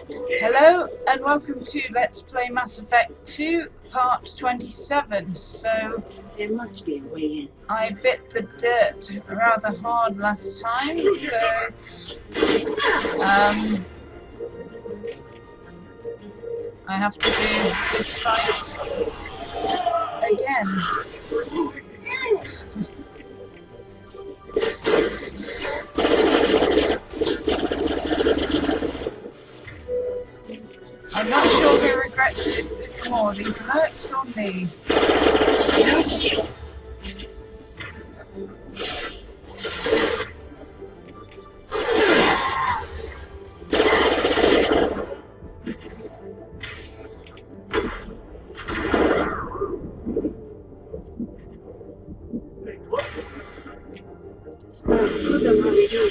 Hello and welcome to Let's Play Mass Effect 2 Part 27. So, There must be a way in. I bit the dirt rather hard last time, so I have to do this fight again. I'm not sure who regrets it this more, these mercs or me. No shield. Who the hell are we doing?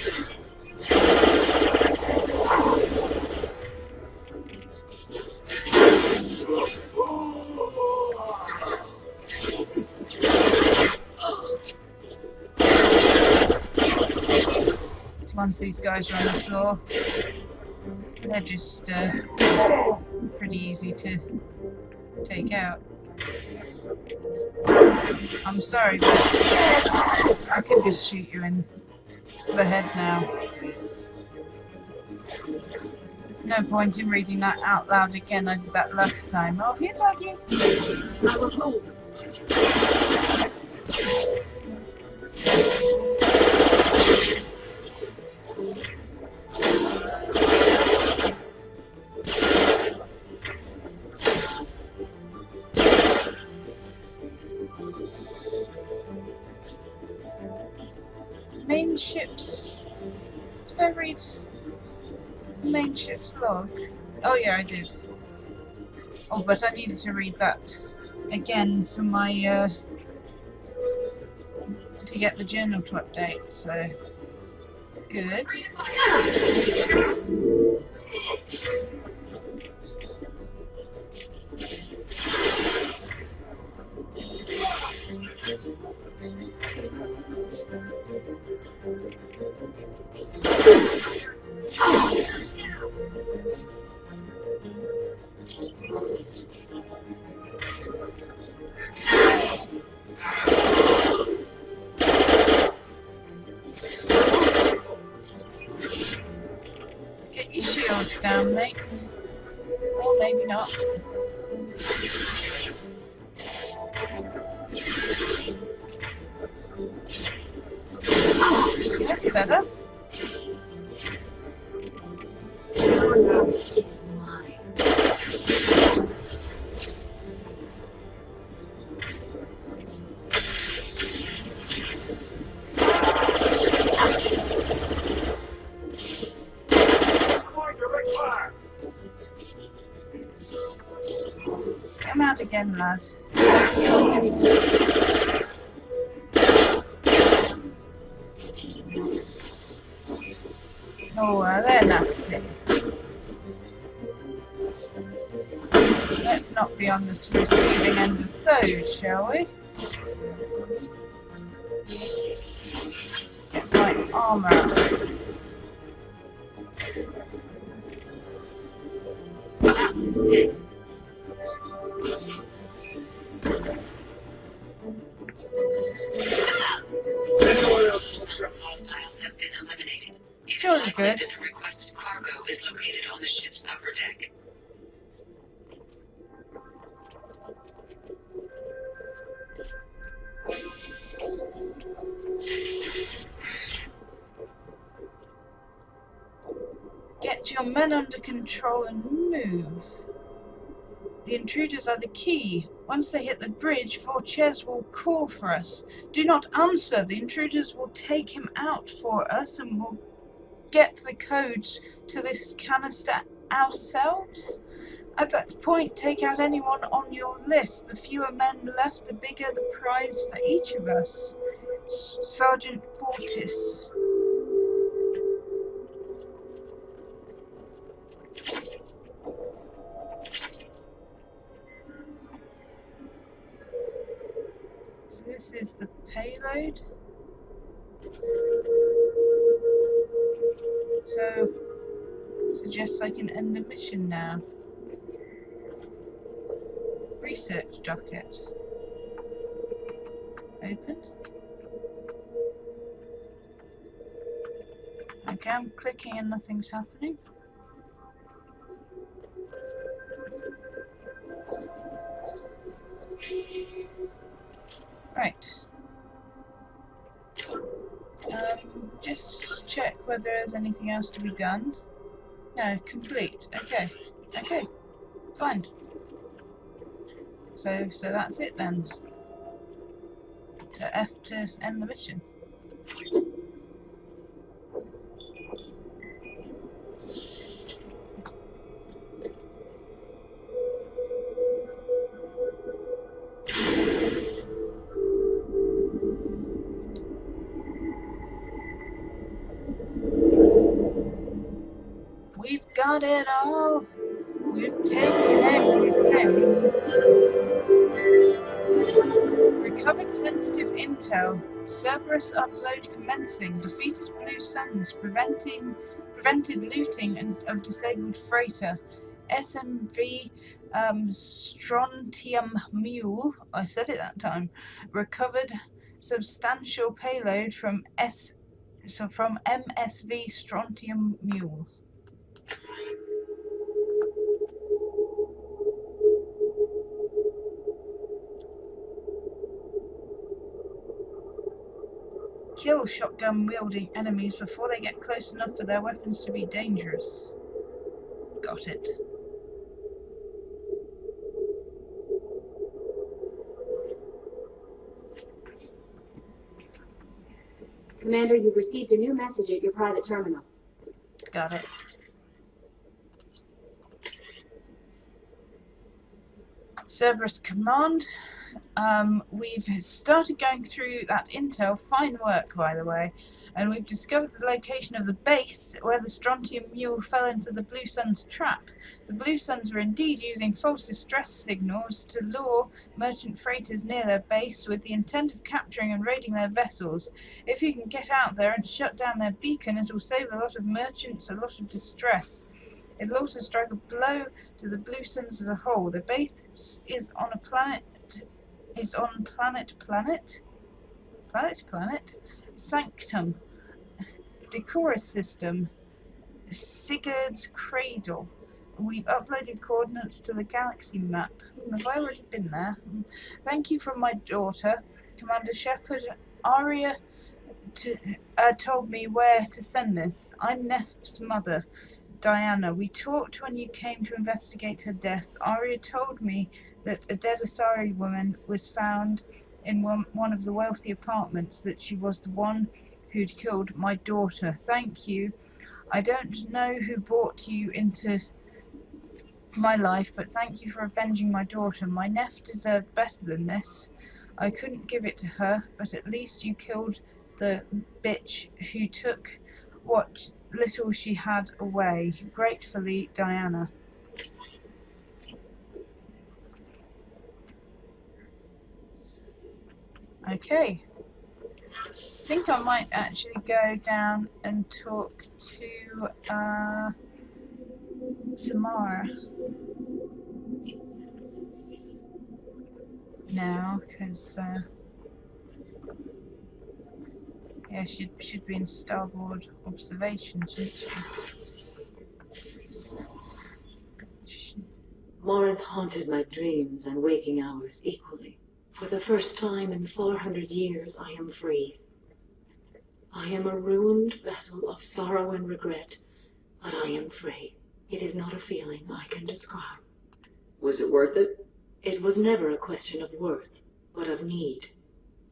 Once these guys are on the floor, they're just pretty easy to take out. I'm sorry, but I could just shoot you in the head now. No point in reading that out loud again. I did that last time. Oh, here, doggy. I will hold. Main ship's... Did I read the main ship's log? Oh yeah, I did. Oh, but I needed to read that again for my, to get the journal to update, so... Good. Let's get your shields down, mate. Or maybe not. That's better. Your love is mine. Come out again, lad. Oh, they're nasty. Let's not be on the receiving end of those, shall we? Get my armor up. Hostiles have been eliminated. Jolly good. The requested cargo is located on the ship's upper deck. Get your men under control and move. The intruders are the key. Once they hit the bridge, Vorchez will call for us. Do not answer. The intruders will take him out for us and we'll get the codes to this canister ourselves. At that point, take out anyone on your list. The fewer men left, the bigger the prize for each of us. Sergeant Portis. So this is the payload. So suggests I can end the mission now. Research docket. Open. Okay, I'm clicking and nothing's happening. Right. Just check whether there's anything else to be done. No, complete. Okay. Okay. Fine. So that's it then. To F to end the mission. We've got it all. We've taken everything. Recovered sensitive intel. Cerberus upload commencing. Defeated Blue Suns. Prevented looting of disabled freighter. SMV Strontium Mule. I said it that time. Recovered substantial payload from MSV Strontium Mule. Kill shotgun-wielding enemies before they get close enough for their weapons to be dangerous. Got it. Commander, you've received a new message at your private terminal. Got it. Cerberus Command. We've started going through that intel. Fine work, by the way. And we've discovered the location of the base where the Strontium Mule fell into the Blue Suns' trap. The Blue Suns were indeed using false distress signals to lure merchant freighters near their base with the intent of capturing and raiding their vessels. If you can get out there and shut down their beacon, it will save a lot of merchants a lot of distress. It'll also strike a blow to the Blue Suns as a whole. The base is on a planet Sanctum, Decorus system, Sigurd's Cradle. We've uploaded coordinates to the galaxy map. Have I already been there? Thank you from my daughter, Commander Shepard. Aria told me where to send this. I'm Neff's mother, Diana. We talked when you came to investigate her death. Aria told me that a dead Asari woman was found in one of the wealthy apartments, that she was the one who'd killed my daughter. Thank you. I don't know who brought you into my life, but thank you for avenging my daughter. My Neff deserved better than this. I couldn't give it to her, but at least you killed the bitch who took what little she had away. Gratefully, Diana. I think I might actually go down and talk to Samara now, because yeah, she should be in starboard observation, shouldn't she? Morinth haunted my dreams and waking hours equally. For the first time in 400 years, I am free. I am a ruined vessel of sorrow and regret, but I am free. It is not a feeling I can describe. Was it worth it? It was never a question of worth, but of need.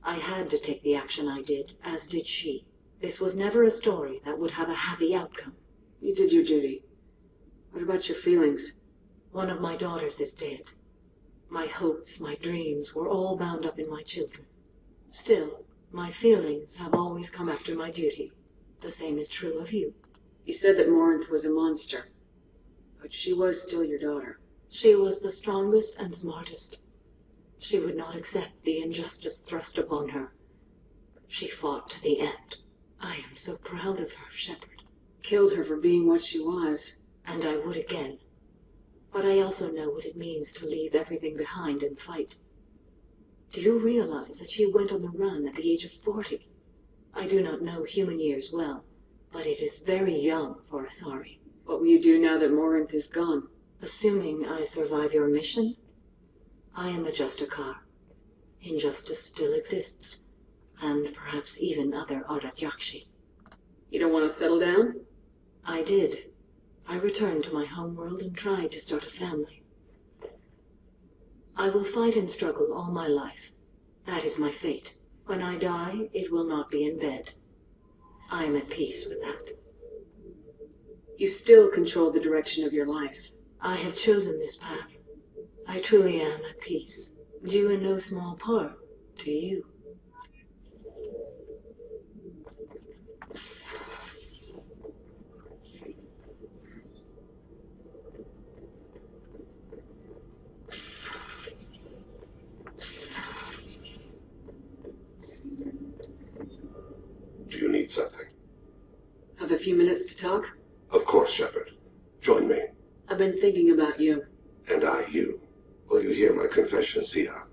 I had to take the action I did, as did she. This was never a story that would have a happy outcome. You did your duty. What about your feelings? One of my daughters is dead. My hopes, my dreams were all bound up in my children. Still, my feelings have always come after my duty. The same is true of you. You said that Morinth was a monster, but she was still your daughter. She was the strongest and smartest. She would not accept the injustice thrust upon her. She fought to the end. I am so proud of her, Shepard. Killed her for being what she was. And I would again. But I also know what it means to leave everything behind and fight. Do you realize that she went on the run at the age of 40? I do not know human years well, but it is very young for Asari. What will you do now that Morinth is gone? Assuming I survive your mission, I am a Justicar. Injustice still exists, and perhaps even other Ardatyakshi. You don't want to settle down? I did. I returned to my homeworld and tried to start a family. I will fight and struggle all my life. That is my fate. When I die, it will not be in bed. I am at peace with that. You still control the direction of your life. I have chosen this path. I truly am at peace, due in no small part to you. Do you need something? Have a few minutes to talk? Of course, Shepard. Join me. I've been thinking about you. And I you. Will you hear my confession, Sia?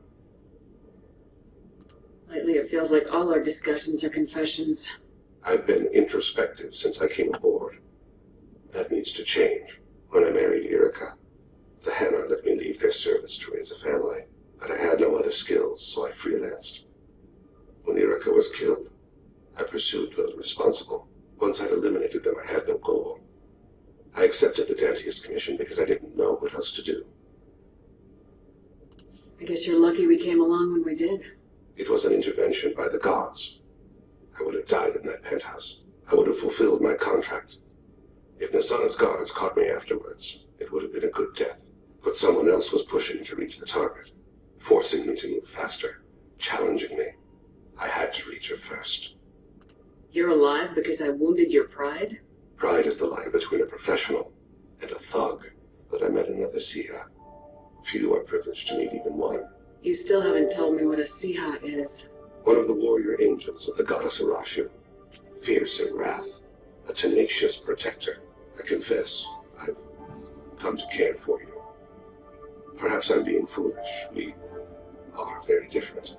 Lately it feels like all our discussions are confessions. I've been introspective since I came aboard. That needs to change. When I married Irika, the Thane let me leave their service to raise a family, but I had no other skills, so I freelanced. When Irika was killed, I pursued those responsible. Once I'd eliminated them, I had no goal. I accepted the Danteist commission because I didn't know what else to do. I guess you're lucky we came along when we did. It was an intervention by the gods. I would have died in that penthouse. I would have fulfilled my contract. If Nasana's guards caught me afterwards, it would have been a good death. But someone else was pushing to reach the target, forcing me to move faster, challenging me. I had to reach her first. You're alive because I wounded your pride? Pride is the line between a professional and a thug, but I met another Siha. Few are privileged to meet even one. You still haven't told me what a Siha is. One of the warrior angels of the goddess Arashu. Fierce in wrath, a tenacious protector. I confess, I've come to care for you. Perhaps I'm being foolish. We are very different.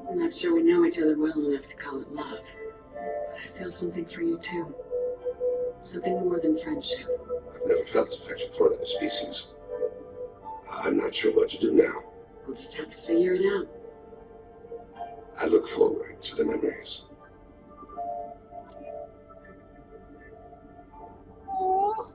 I'm not sure we know each other well enough to call it love. But I feel something for you too. Something more than friendship. I've never felt affection for another species. I'm not sure what to do now. We'll just have to figure it out. I look forward to the memories. Aww.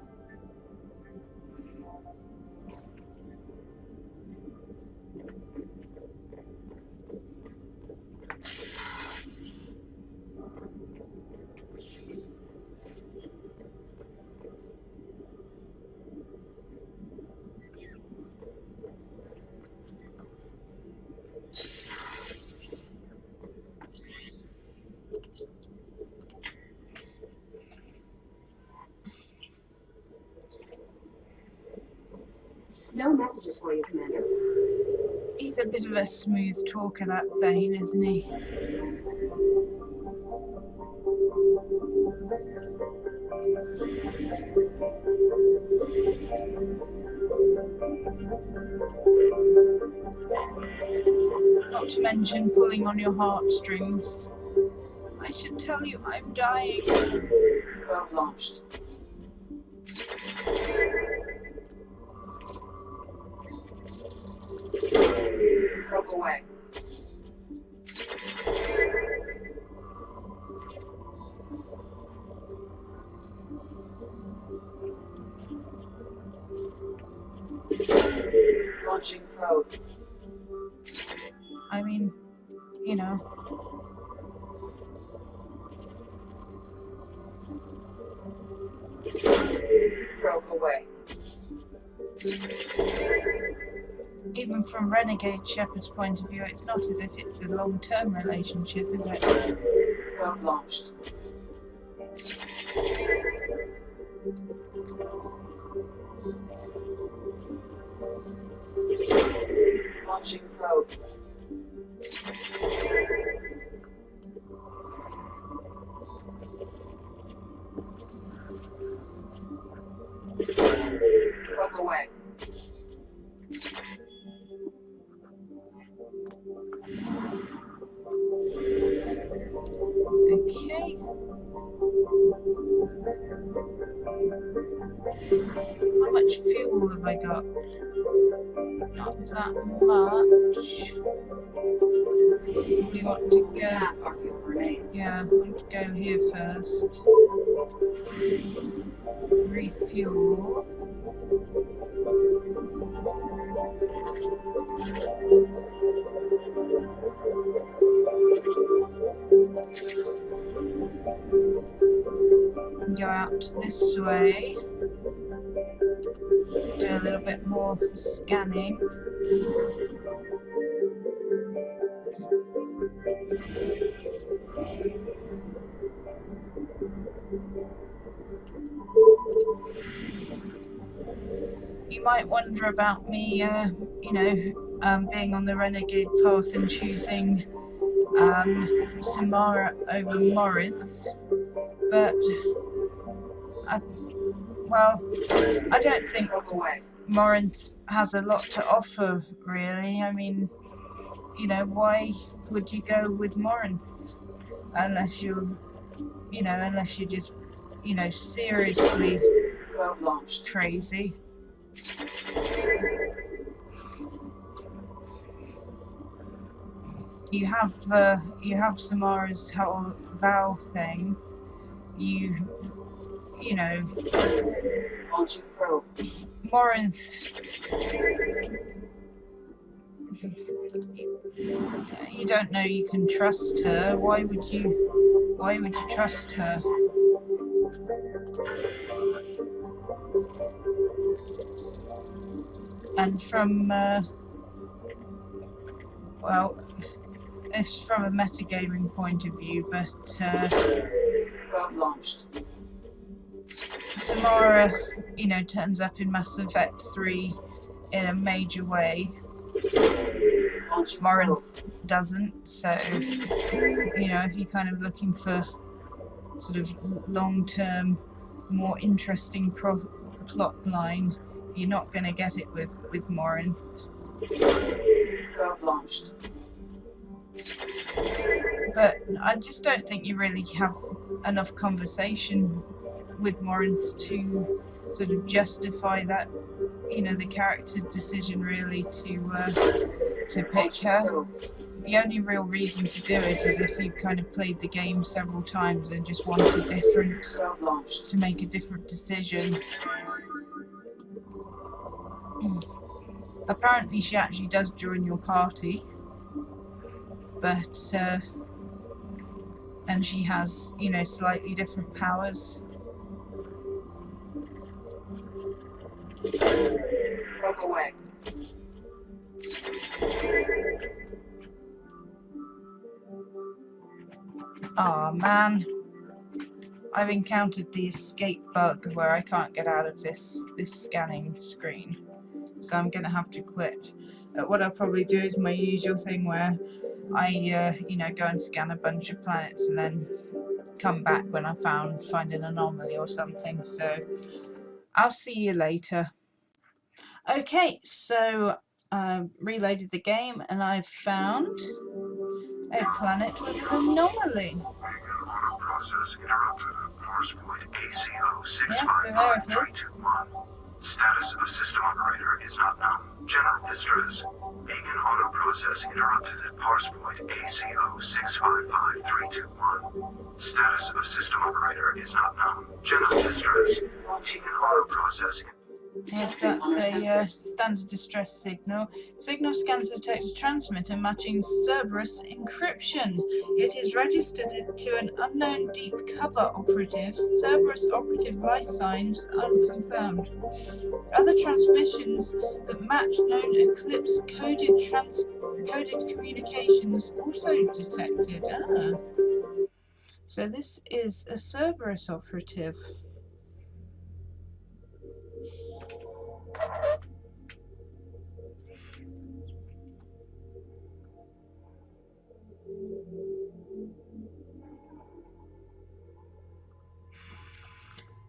No messages for you, Commander. He's a bit of a smooth talker, that Thane, isn't he? Not to mention pulling on your heartstrings. I should tell you I'm dying. Probe launched. Probe away. Launching probe. I mean, you know. Probe away. Even from Renegade Shepard's point of view, it's not as if it's a long-term relationship, is it? Probe launched. Launching probe. much fuel have I got? Not that much. We want to go. Half our fuel remains. Yeah, I want to go here first. Refuel. Go out this way. Do a little bit more scanning. You might wonder about me, you know, being on the Renegade path and choosing Samara over Morinth, but I don't think Morinth has a lot to offer, really. I mean, you know, why would you go with Morinth unless you're just, you know, seriously crazy. You have Samara's whole vow thing. You know, Morinth. You don't know you can trust her. Why would you trust her? And from well, it's from a metagaming point of view, but Samara, you know, turns up in Mass Effect 3 in a major way. Morinth doesn't, so, you know, if you're kind of looking for sort of long-term, more interesting plot line, you're not going to get it with Morinth. But I just don't think you really have enough conversation with Morinth to sort of justify that, you know, the character decision really to pick her. The only real reason to do it is if you've kind of played the game several times and just want to make a different decision. Apparently she actually does join your party, but and she has, you know, slightly different powers. Aw, man. I've encountered the escape bug where I can't get out of this scanning screen. So I'm gonna have to quit. What I'll probably do is my usual thing where I, you know, go and scan a bunch of planets and then come back when I find an anomaly or something. So I'll see you later. Okay, so reloaded the game and I've found a planet with an anomaly. Yes, so there it is. Status of system operator is not known. General distress. Beacon auto process interrupted at parse point ACO 655321. Status of system operator is not known. General distress. Beacon auto processing. Yes, that's a standard distress signal. Signal scans detect a transmitter matching Cerberus encryption. It is registered to an unknown deep cover operative. Cerberus operative life signs unconfirmed. Other transmissions that match known Eclipse coded communications also detected. So this is a Cerberus operative.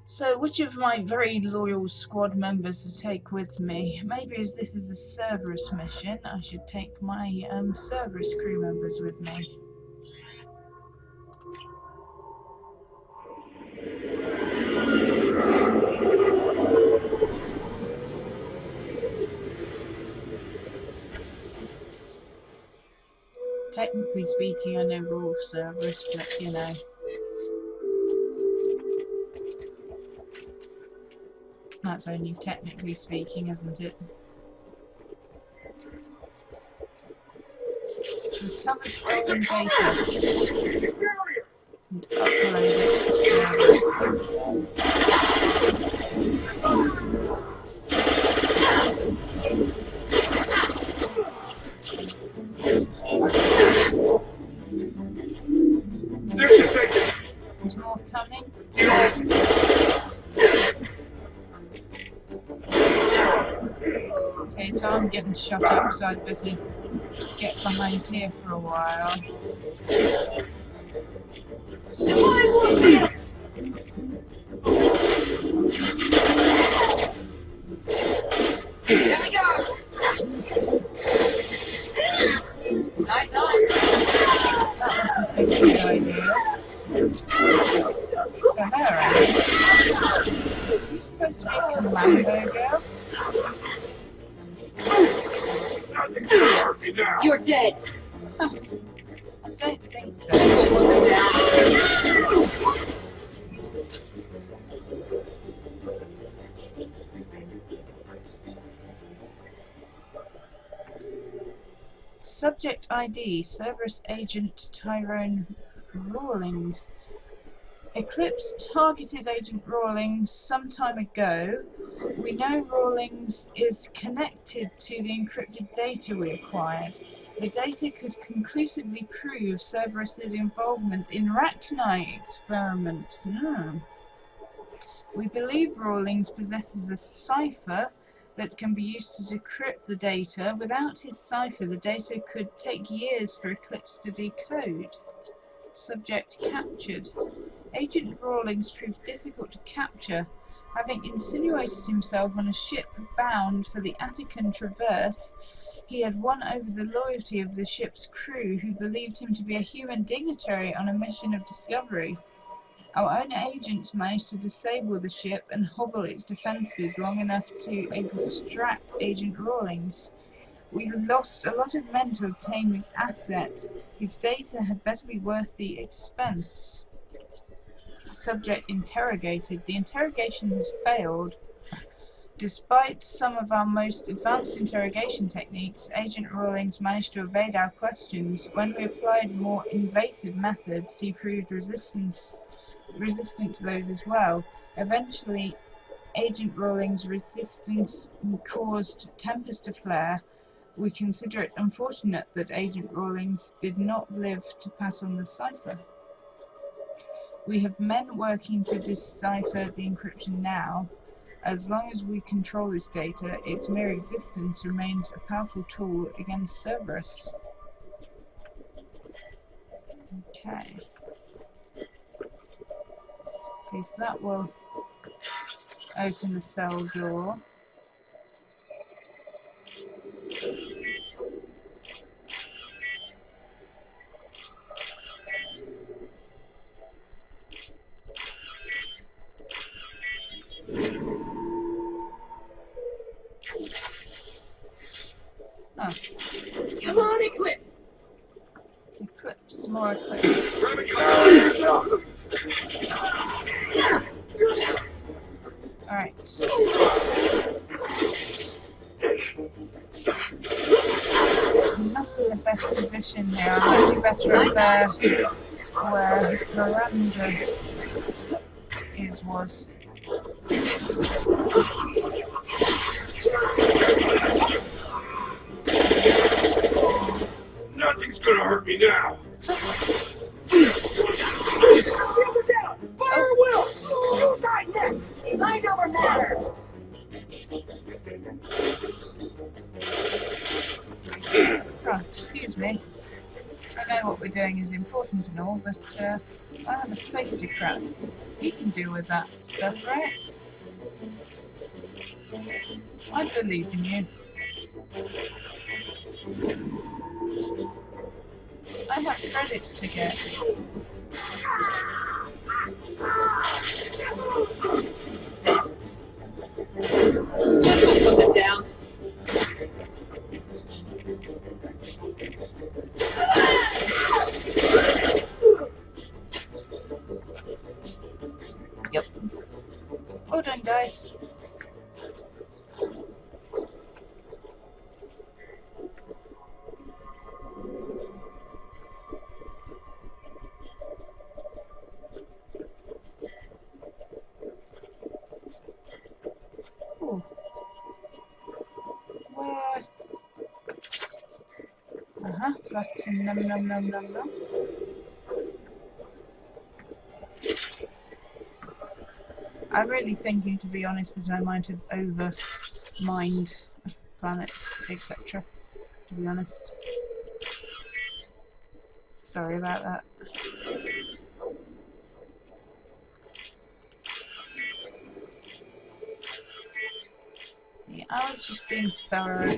So which of my very loyal squad members to take with me? Maybe as this is a Cerberus mission, I should take my Cerberus crew members with me. Technically speaking, I know we're all Cerberus, but you know. That's only technically speaking, isn't it? Recovered stolen data. And upload it. There's more coming. Okay, so I'm getting shot up, so I'd better get behind here for a while. Here we go! Night, night! That wasn't a good idea. So there, are you supposed to be a commando girl? You're dead! I don't think so. Subject ID, Cerberus Agent Tyrone Rawlings. Eclipse targeted Agent Rawlings some time ago. We know Rawlings is connected to the encrypted data we acquired. The data could conclusively prove Cerberus's involvement in Rachni experiments. We believe Rawlings possesses a cipher that can be used to decrypt the data. Without his cipher, the data could take years for Eclipse to decode. Subject captured. Agent Rawlings proved difficult to capture. Having insinuated himself on a ship bound for the Attican Traverse, he had won over the loyalty of the ship's crew, who believed him to be a human dignitary on a mission of discovery. Our own agents managed to disable the ship and hobble its defences long enough to extract Agent Rawlings. We lost a lot of men to obtain this asset. His data had better be worth the expense. Subject interrogated. The interrogation has failed. Despite some of our most advanced interrogation techniques, Agent Rawlings managed to evade our questions. When we applied more invasive methods, he proved resistant to those as well. Eventually, Agent Rawlings' resistance caused tempers to flare. We consider it unfortunate that Agent Rawlings did not live to pass on the cipher. We have men working to decipher the encryption now. As long as we control this data, its mere existence remains a powerful tool against Cerberus. Okay. Okay, so that will open the cell door. Oh. Come on, Eclipse! Eclipse, more Eclipse. Alright. I'm not in the best position here. I'm actually better up there where Miranda was. Nothing's gonna hurt me now. Fire will! Who's die next? Mind over matter! Oh, excuse me. I know what we're doing is important and all, but I have a safety crack. You can deal with that stuff, right? I believe in you. I have credits to get. Put them down. Platinum, num num num num num. I'm really thinking, to be honest, that I might have over-mined planets, etc. To be honest. Sorry about that. Yeah, I was just being thorough.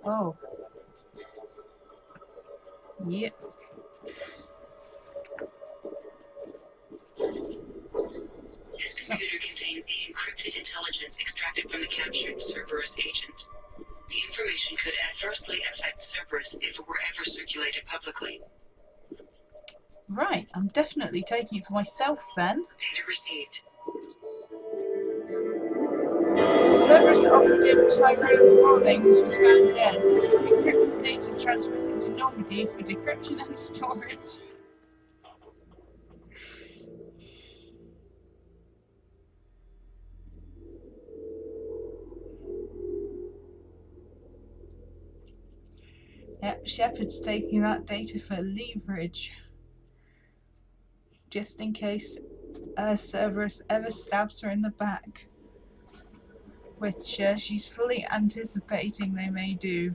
Oh. Yep. This computer contains the encrypted intelligence extracted from the captured Cerberus agent. The information could adversely affect Cerberus if it were ever circulated publicly. Right, I'm definitely taking it for myself then. Data received. Cerberus operative Tyrone Rawlings was found dead. Encrypted data transmitted to Normandy for decryption and storage. Yep, Shepard's taking that data for leverage. Just in case Cerberus ever stabs her in the back. Which she's fully anticipating they may do.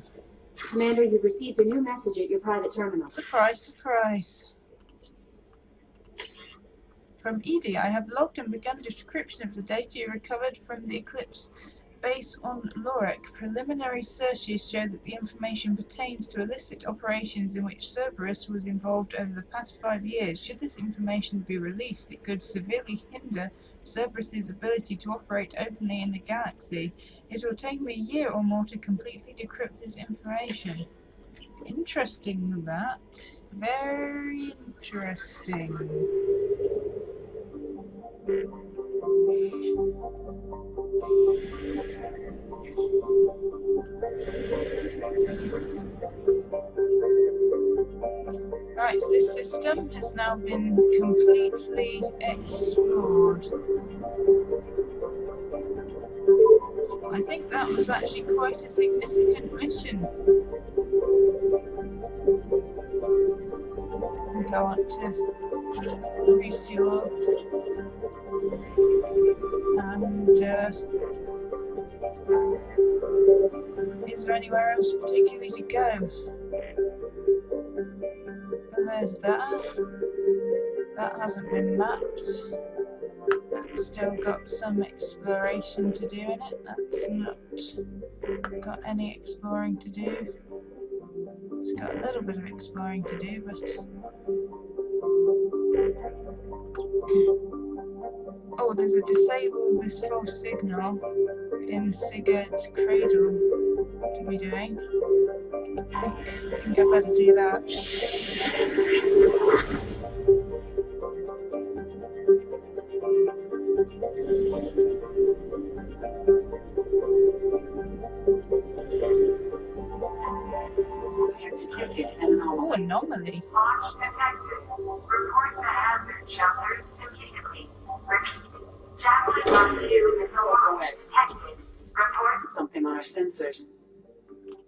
Commander, you've received a new message at your private terminal. Surprise, surprise. From Edie, I have logged and begun description of the data you recovered from the Eclipse base on Lorek. Preliminary searches show that the information pertains to illicit operations in which Cerberus was involved over the past 5 years. Should this information be released, it could severely hinder Cerberus's ability to operate openly in the galaxy. It will take me a year or more to completely decrypt this information. Interesting, that. Very interesting. Right, so this system has now been completely explored. I think that was actually quite a significant mission. I think I want to refuel. And is there anywhere else particularly to go? And there's that. That hasn't been mapped. That's still got some exploration to do in it. That's not got any exploring to do. It's got a little bit of exploring to do, but... Oh, there's a disable this false signal in Sigurd's cradle to be doing. I think I better do that. We have detected an anomaly. Oh, anomaly. Launch detected. Report to hazard shelters immediately. Repeat. Javelin Mark 2 is a launch detected. Report. Something on our sensors.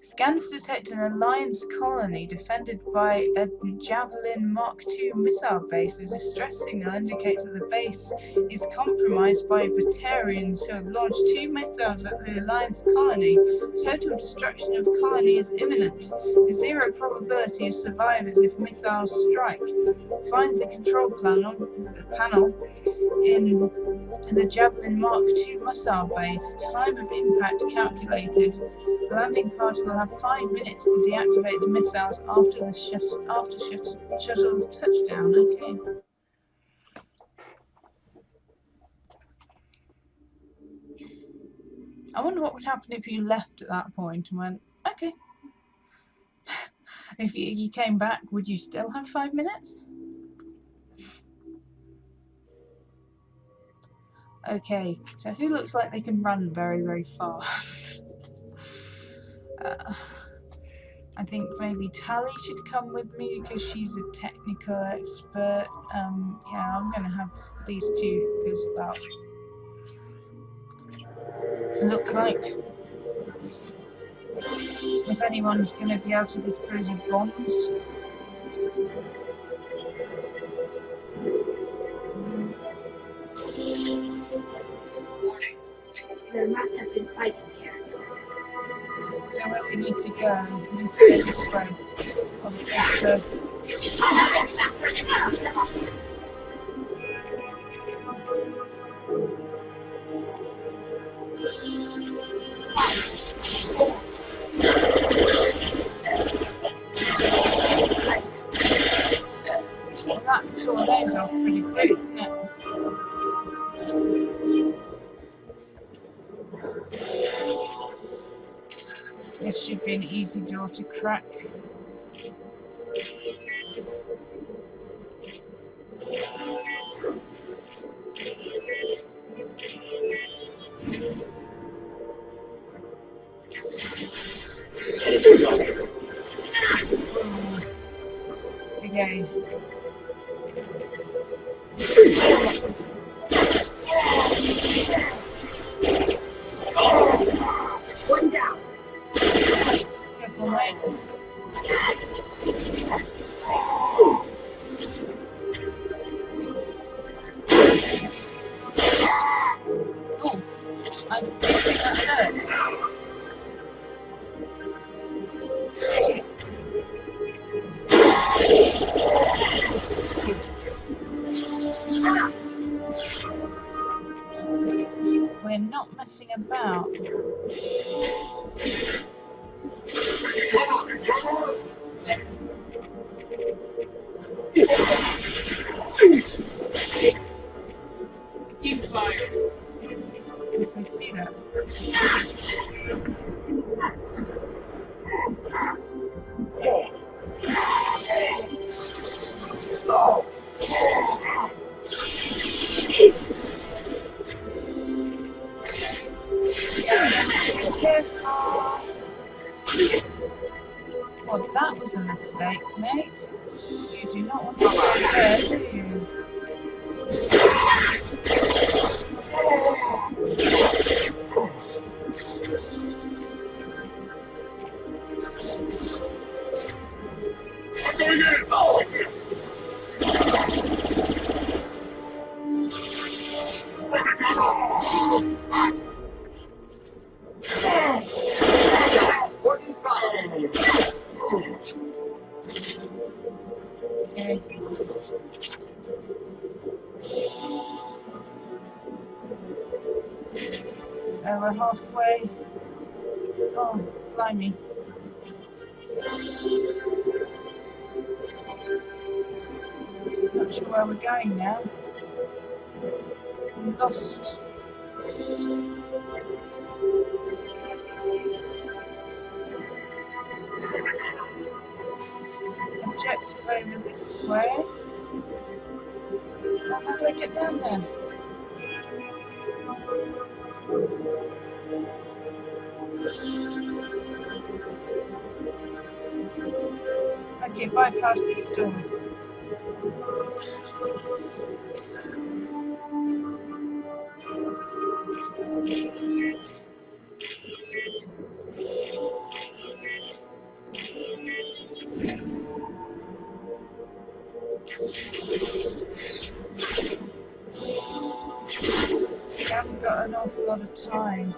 Scans detect an Alliance colony defended by a Javelin Mark II missile base. A distress signal indicates that the base is compromised by Batarians who have launched 2 missiles at the Alliance colony. Total destruction of colony is imminent. 0 probability of survivors if missiles strike. Find the control panel in the Javelin Mark II missile base. Time of impact calculated. The landing party will have 5 minutes to deactivate the missiles after the shuttle touchdown. Okay. I wonder what would happen if you left at that point and went, okay. If you came back, would you still have 5 minutes? Okay, so who looks like they can run very, very fast? I think maybe Tally should come with me because she's a technical expert. Yeah, I'm gonna have these two because, well, look like. If anyone's going to be able to dispose of bombs. Warning. There must have been fighting here. So where we need to go? We need to go this way. Obviously. Well, that saw those off pretty quick, didn't it? This should be an easy door to crack. Okay. One down. Careful, mate. Oh, I don't think that hurts. We're not messing about. Keep fire. Yes, I see that. Careful. Well, that was a mistake, mate. You do not want to go there, do you? Okay. So we're halfway. Oh, blimey. Not sure where we're going now. I'm lost. Objective over this way. Oh, how do I get down there? Okay, bypass this door. We haven't got an awful lot of time.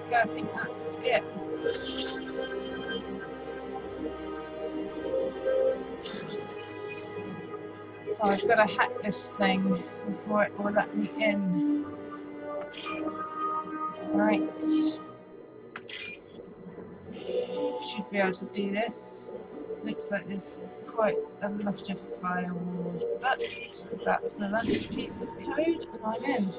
Okay, I think that's it. Oh, I've got to hack this thing before it will let me in. Right. Should be able to do this. Looks like there's quite a lot of firewalls, but that's the last piece of code and I'm in.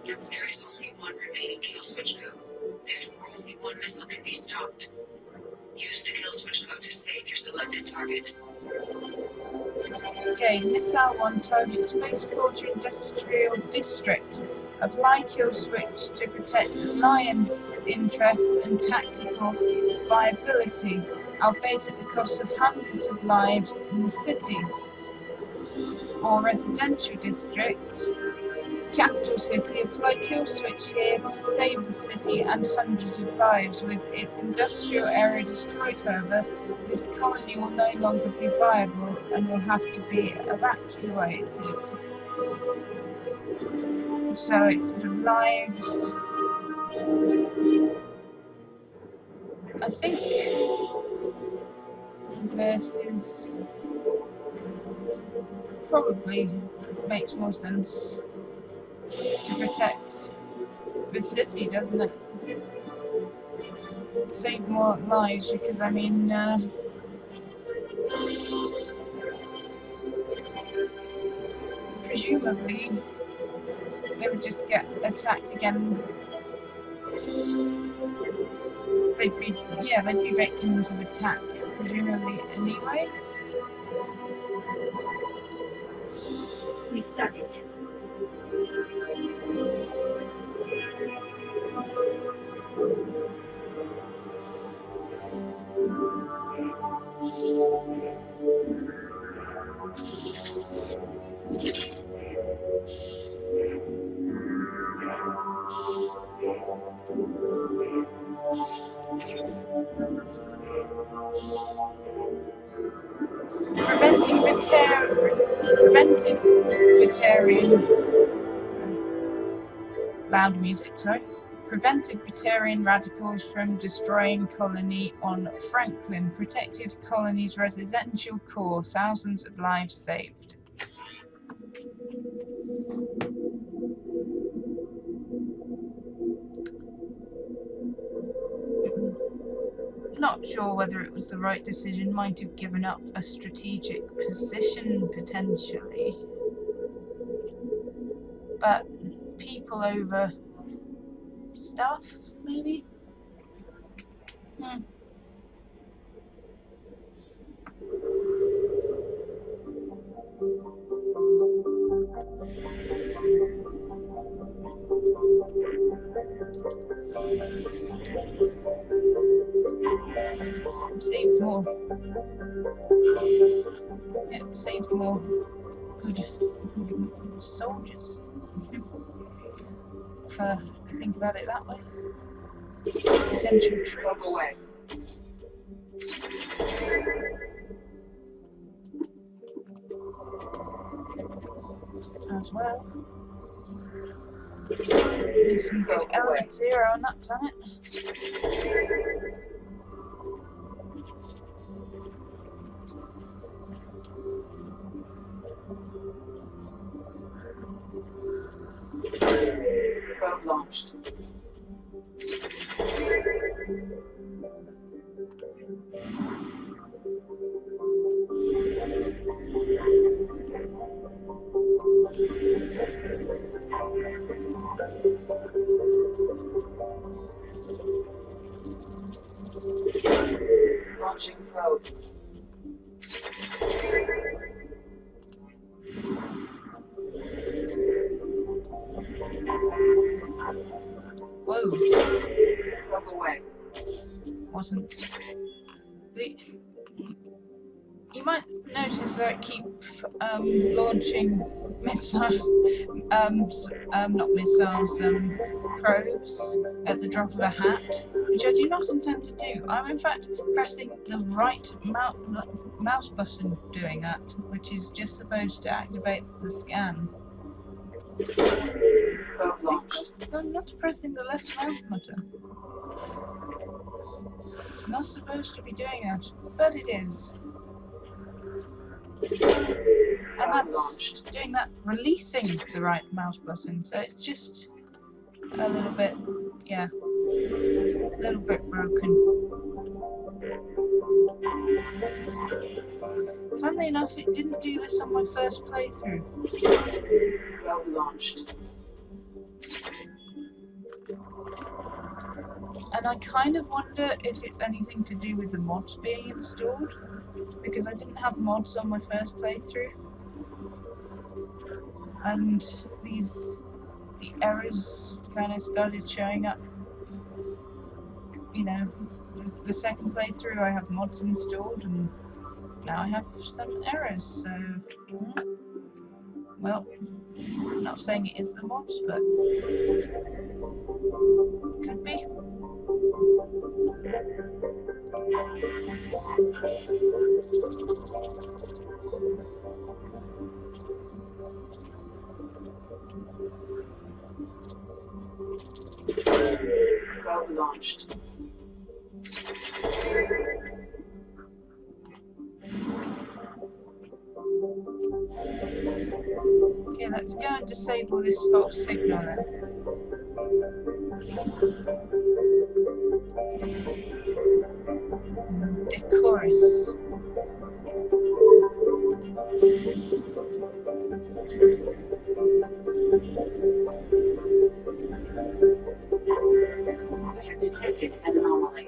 There is only one one remaining kill switch code. Therefore, only one missile can be stopped. Use the kill switch code to save your selected target. Okay, Missile 1, target Spaceport Industrial District. Apply kill switch to protect alliance interests and tactical viability, albeit at the cost of hundreds of lives in the city. Or residential district. Capital City, apply kill switch here to save the city and hundreds of lives. With its industrial area destroyed, however, this colony will no longer be viable and will have to be evacuated. So it's sort of lives. I think versus probably makes more sense to protect the city, doesn't it? Save more lives, because I mean, presumably they would just get attacked again. They'd be victims of attack, presumably anyway. We've done it. Prevented Batarian radicals from destroying colony on Franklin, protected colony's residential core, thousands of lives saved. Not sure whether it was the right decision, might have given up a strategic position potentially. But people over stuff, maybe? Saved more. Yeah, saved more good soldiers. If I think about it that way. Potential troops away. As well. There's some good element 0 on that planet. Probe launched. Launching probe. Whoa. Probe away. Wasn't the... You might notice that I keep launching probes at the drop of a hat, which I do not intend to do. I'm in fact pressing the right mouse button doing that, which is just supposed to activate the scan. Probe launched. I'm not pressing the left mouse button. It's not supposed to be doing that, but it is. And that's doing that, releasing the right mouse button, so it's just a little bit, yeah, a little bit broken. Funnily enough, it didn't do this on my first playthrough. Probe launched. And I kind of wonder if it's anything to do with the mods being installed, because I didn't have mods on my first playthrough, and the errors kind of started showing up. You know, the second playthrough I have mods installed, and now I have some errors. So, well, I'm not saying it is the mods, but could be. Probe launched. Okay, let's go and disable this false signal then. Decorous. I have detected an anomaly.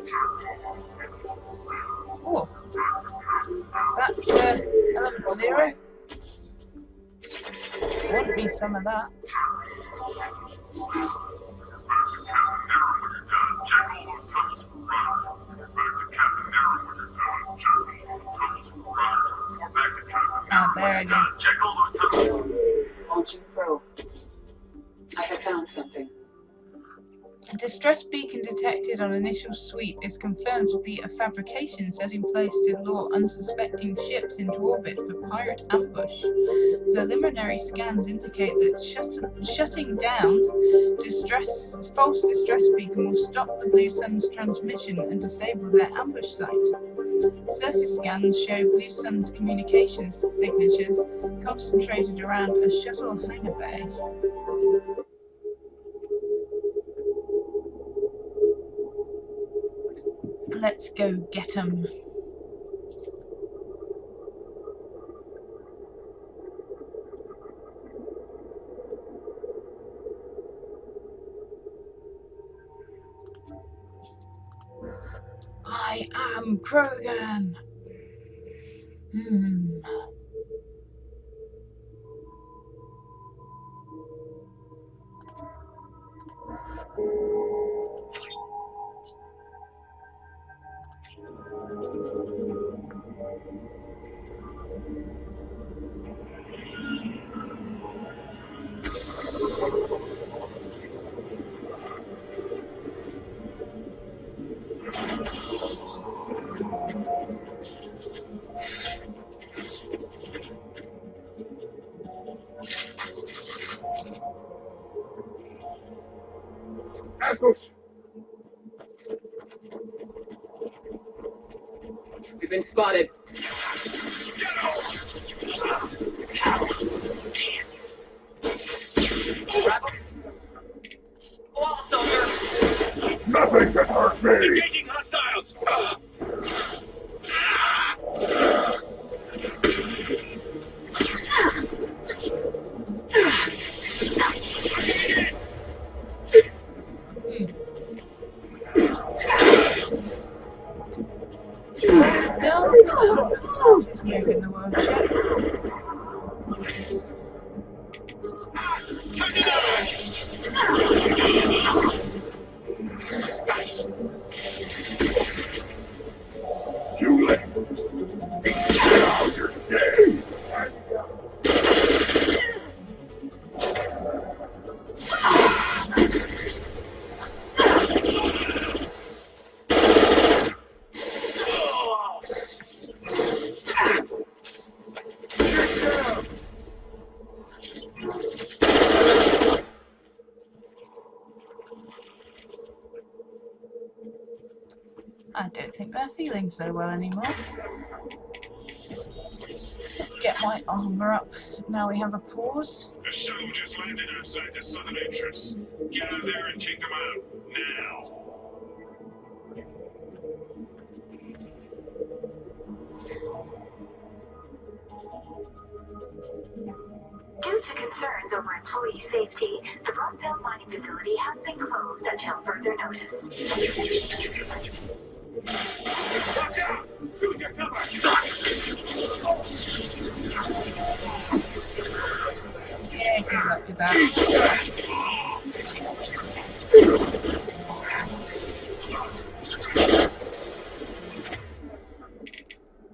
Oh, is that element 0? Want me some of that? Ah, there it is. Launching probe. I have found something. A distress beacon detected on initial sweep is confirmed to be a fabrication set in place to lure unsuspecting ships into orbit for pirate ambush. Preliminary scans indicate that shutting down false distress beacon will stop the Blue Sun's transmission and disable their ambush site. Surface scans show Blue Sun's communications signatures concentrated around a shuttle hangar bay. Let's go get 'em. I am Krogan. We've been spotted. Nothing can hurt me! Engaging hostiles! Don't think that was the smartest move in the world, Shep. You let now you're dead! I don't think they're feeling so well anymore. Get my armor up. Now we have a pause. A shuttle just landed outside the southern entrance. Get out there and take them out. Now. Due to concerns over employee safety, the Rockville mining facility has been closed until further notice. Watch out! Choose your cover! Yeah, good luck with that.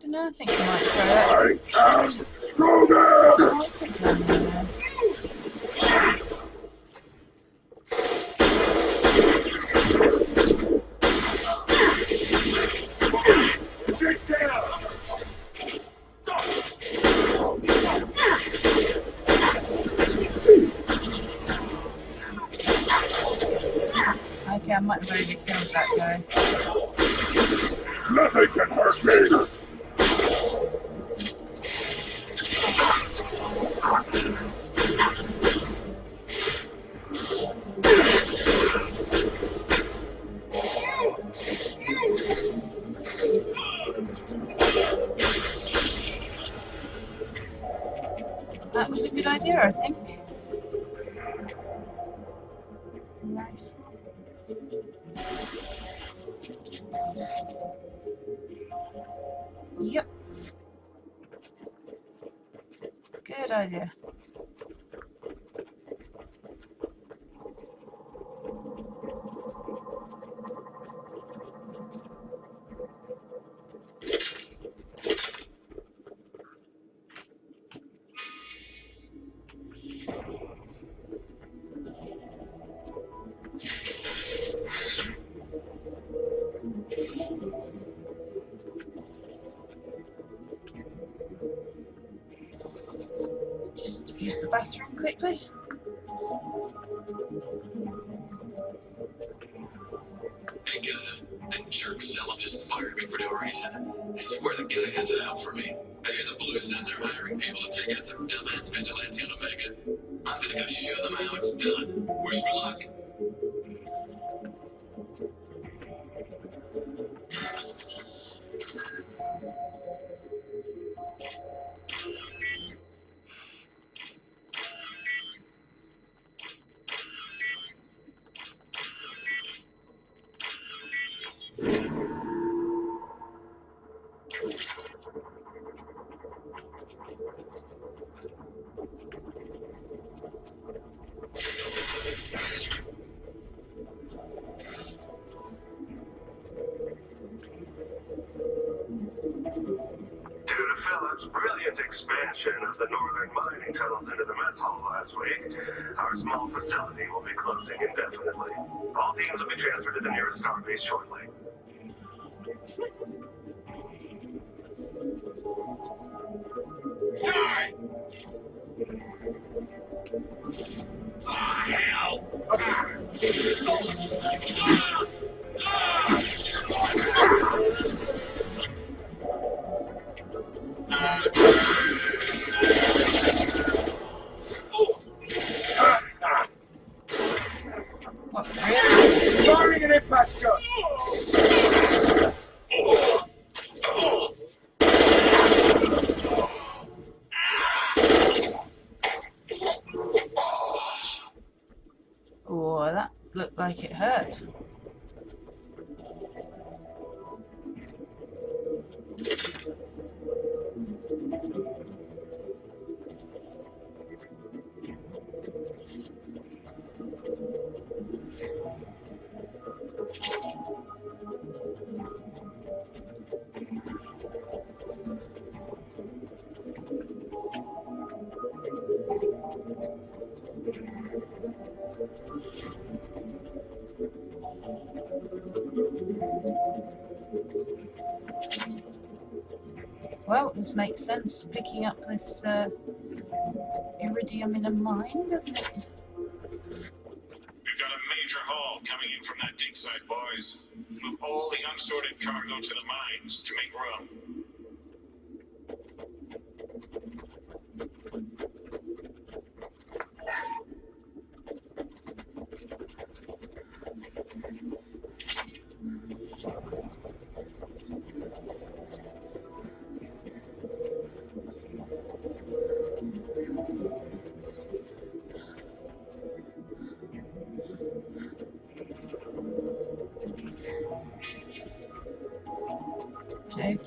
No, I think I might throw that. Okay, I might have already killed that guy. Nothing can hurt me! That was a good idea, I think. Rifle. Yep. Good idea. Just use the bathroom quickly. Hey, guys, that jerk Selim just fired me for no reason. I swear the guy has it out for me. I hear the Blue Sons are hiring people to take out some dumbass vigilante on Omega. I'm gonna go show them how it's done. Wish me luck. Brilliant expansion of the northern mining tunnels into the mess hall last week, our small facility will be closing indefinitely. All teams will be transferred to the nearest starbase shortly. Die! Ah, hell! What, really? Firing an impact shot! Oh, that looked like it hurt. Well, this makes sense, picking up this iridium in a mine, doesn't it? We've got a major haul coming in from that dig site, boys. Move all the unsorted cargo to the mines to make room.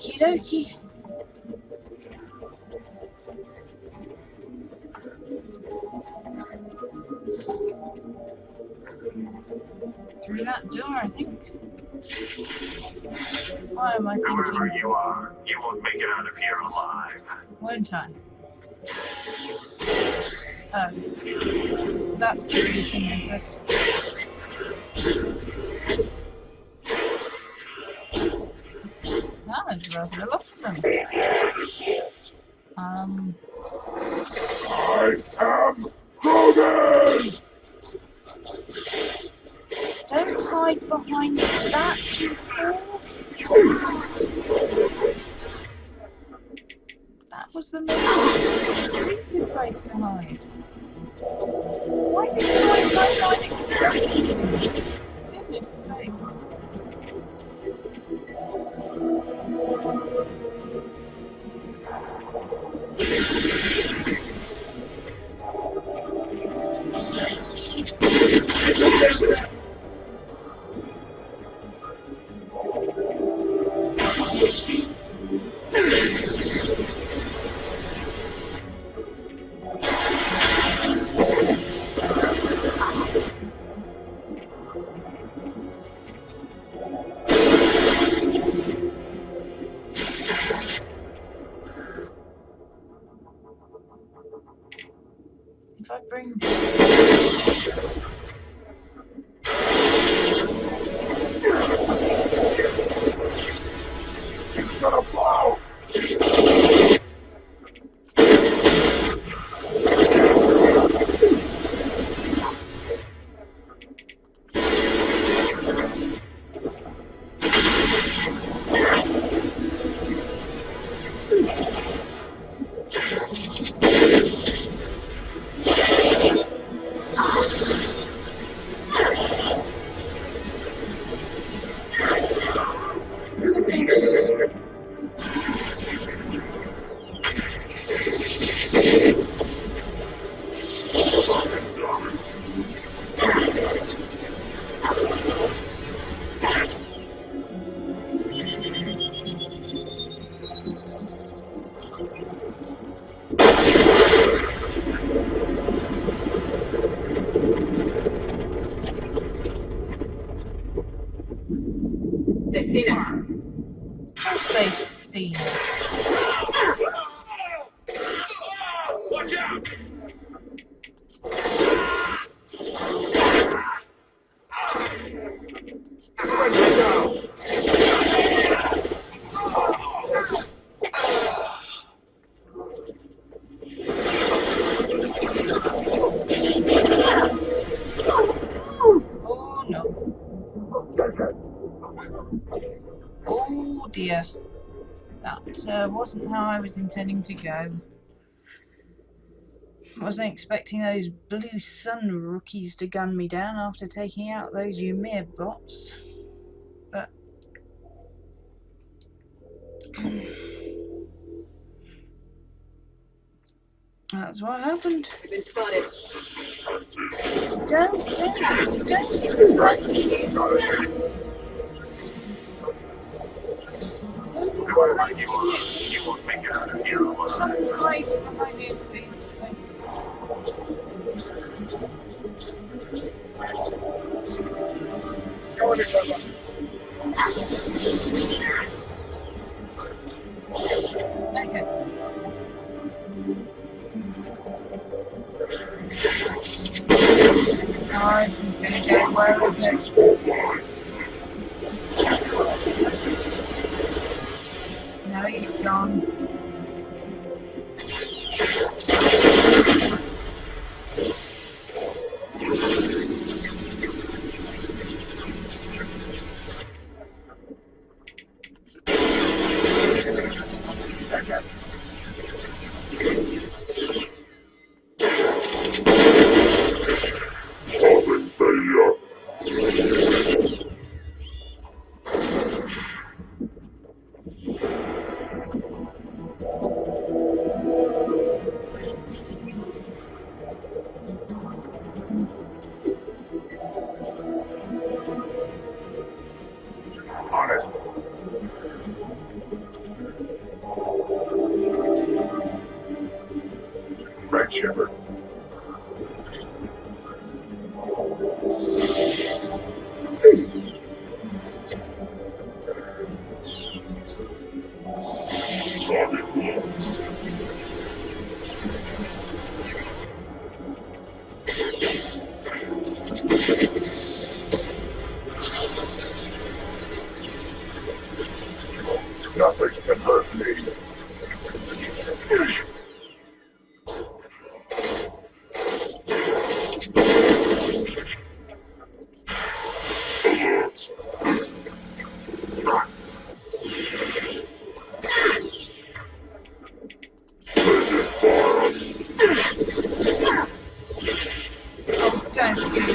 Okie dokie. Through that door, I think. Why am I Whoever thinking? you are, you won't make it out of here alive. Won't I? Oh. That's the reason, is it? Ah, there's rather a lot of them. I am Grogan! Don't hide behind that, you fools. That was the most creepy place to hide. Why did you always hide experiments? For goodness sake. If I bring... It's gonna blow! They've seen us. Of course they've seen it. Watch out! Oh no. Oh dear. That wasn't how I was intending to go. Wasn't expecting those blue sun rookies to gun me down after taking out those Ymir bots. But that's what happened. We've been spotted. Don't. Whoever you are, you won't make it out of here alive. Something right behind you, please. Thanks. Go to cover. Okay. Oh, isn't gonna go well, is it? No, he's gone. Solving failure.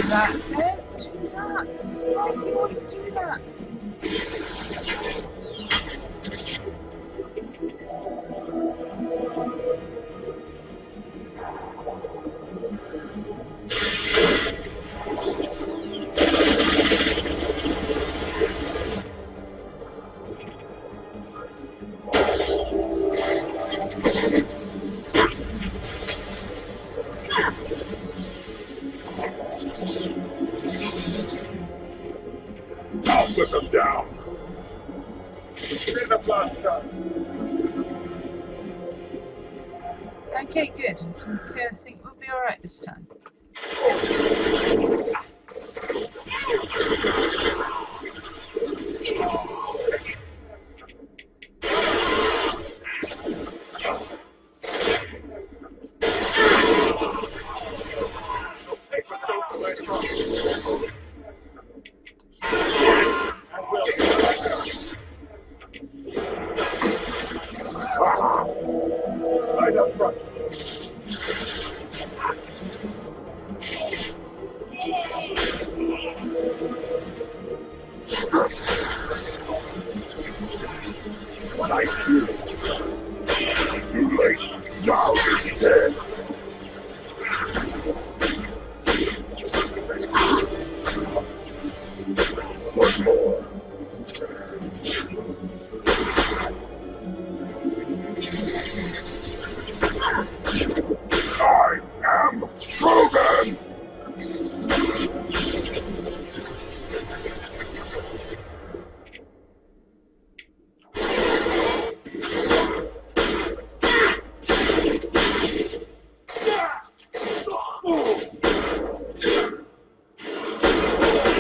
that. Don't do that. Why does he always do that? I'll put them down. Get the blast shot. Okay, good. I think we'll be alright this time. Right up front. What I do? Too late. Now he's dead. One more. I am Krogan!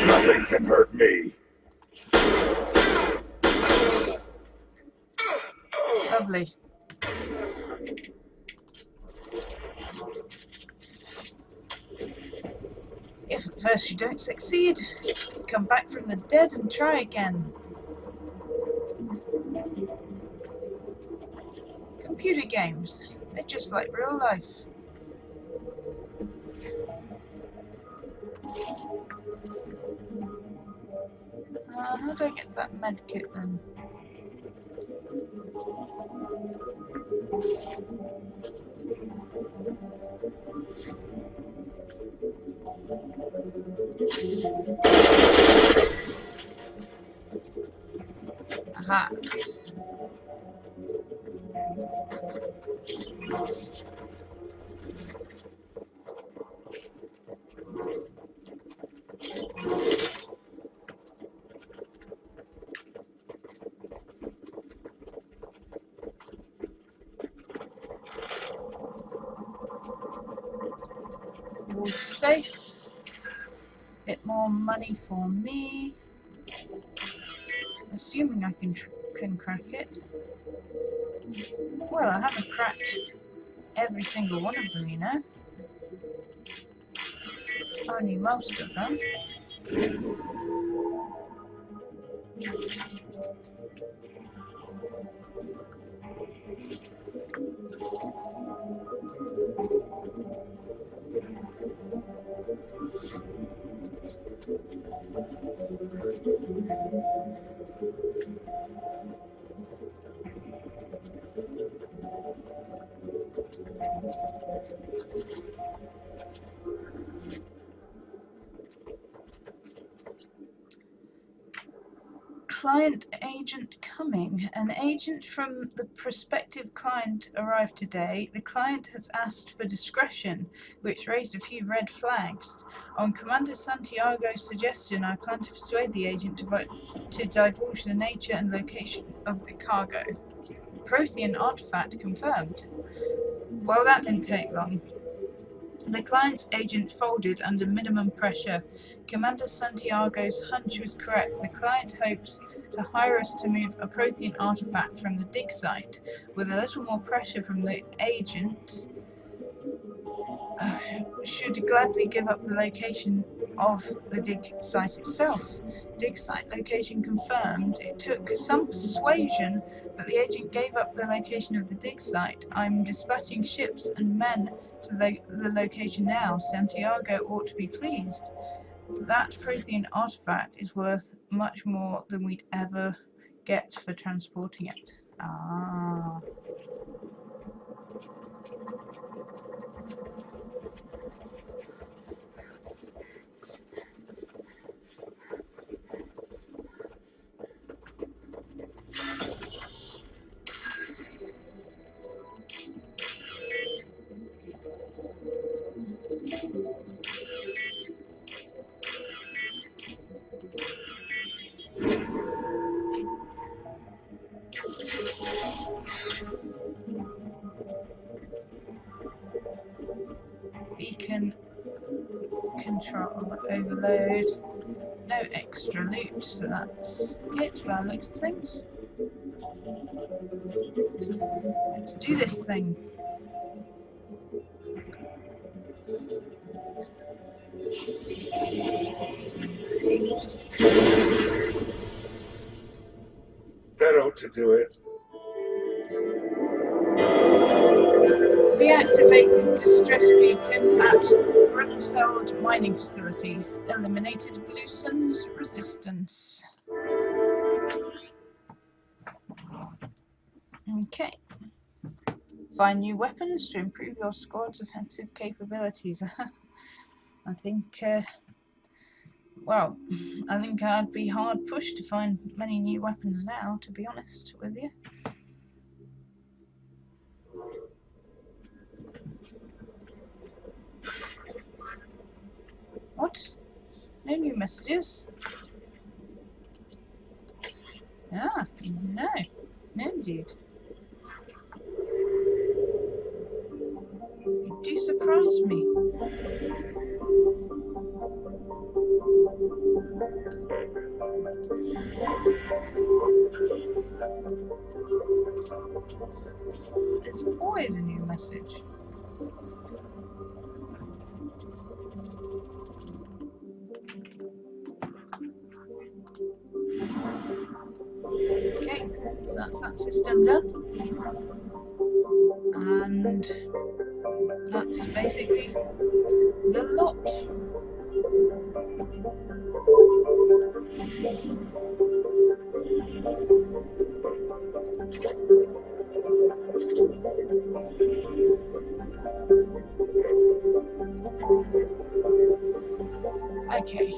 Nothing can hurt me. Lovely. If at first you don't succeed, come back from the dead and try again. Computer games, they're just like real life. How do I get that med kit then? Aha. All safe. Bit more money for me. Assuming I can crack it. Well, I haven't cracked every single one of them, you know. Only most of them. Client agent coming. An agent from the prospective client arrived today. The client has asked for discretion, which raised a few red flags. On Commander Santiago's suggestion, I plan to persuade the agent to divulge the nature and location of the cargo. Prothean artifact confirmed. Well, that didn't take long. The client's agent folded under minimum pressure. Commander Santiago's hunch was correct. The client hopes to hire us to move a Prothean artifact from the dig site. With a little more pressure from the agent, should gladly give up the location of the dig site itself. Dig site location confirmed. It took some persuasion, but the agent gave up the location of the dig site. I'm dispatching ships and men to the location now. Santiago ought to be pleased. That Prothean artifact is worth much more than we'd ever get for transporting it. Ah. Beacon control overload. No extra loot, so that's it by the looks of things. Let's do this thing. That ought to do it. Deactivated distress beacon at Brunfeld mining facility. Eliminated Glueson's resistance. Okay. Find new weapons to improve your squad's offensive capabilities. I think, well, I think I'd be hard pushed to find many new weapons now, to be honest with you. What? No new messages? Ah, no. No, indeed. You do surprise me. There's always a new message. Okay, so that's that system done. And that's basically the lot. Okay.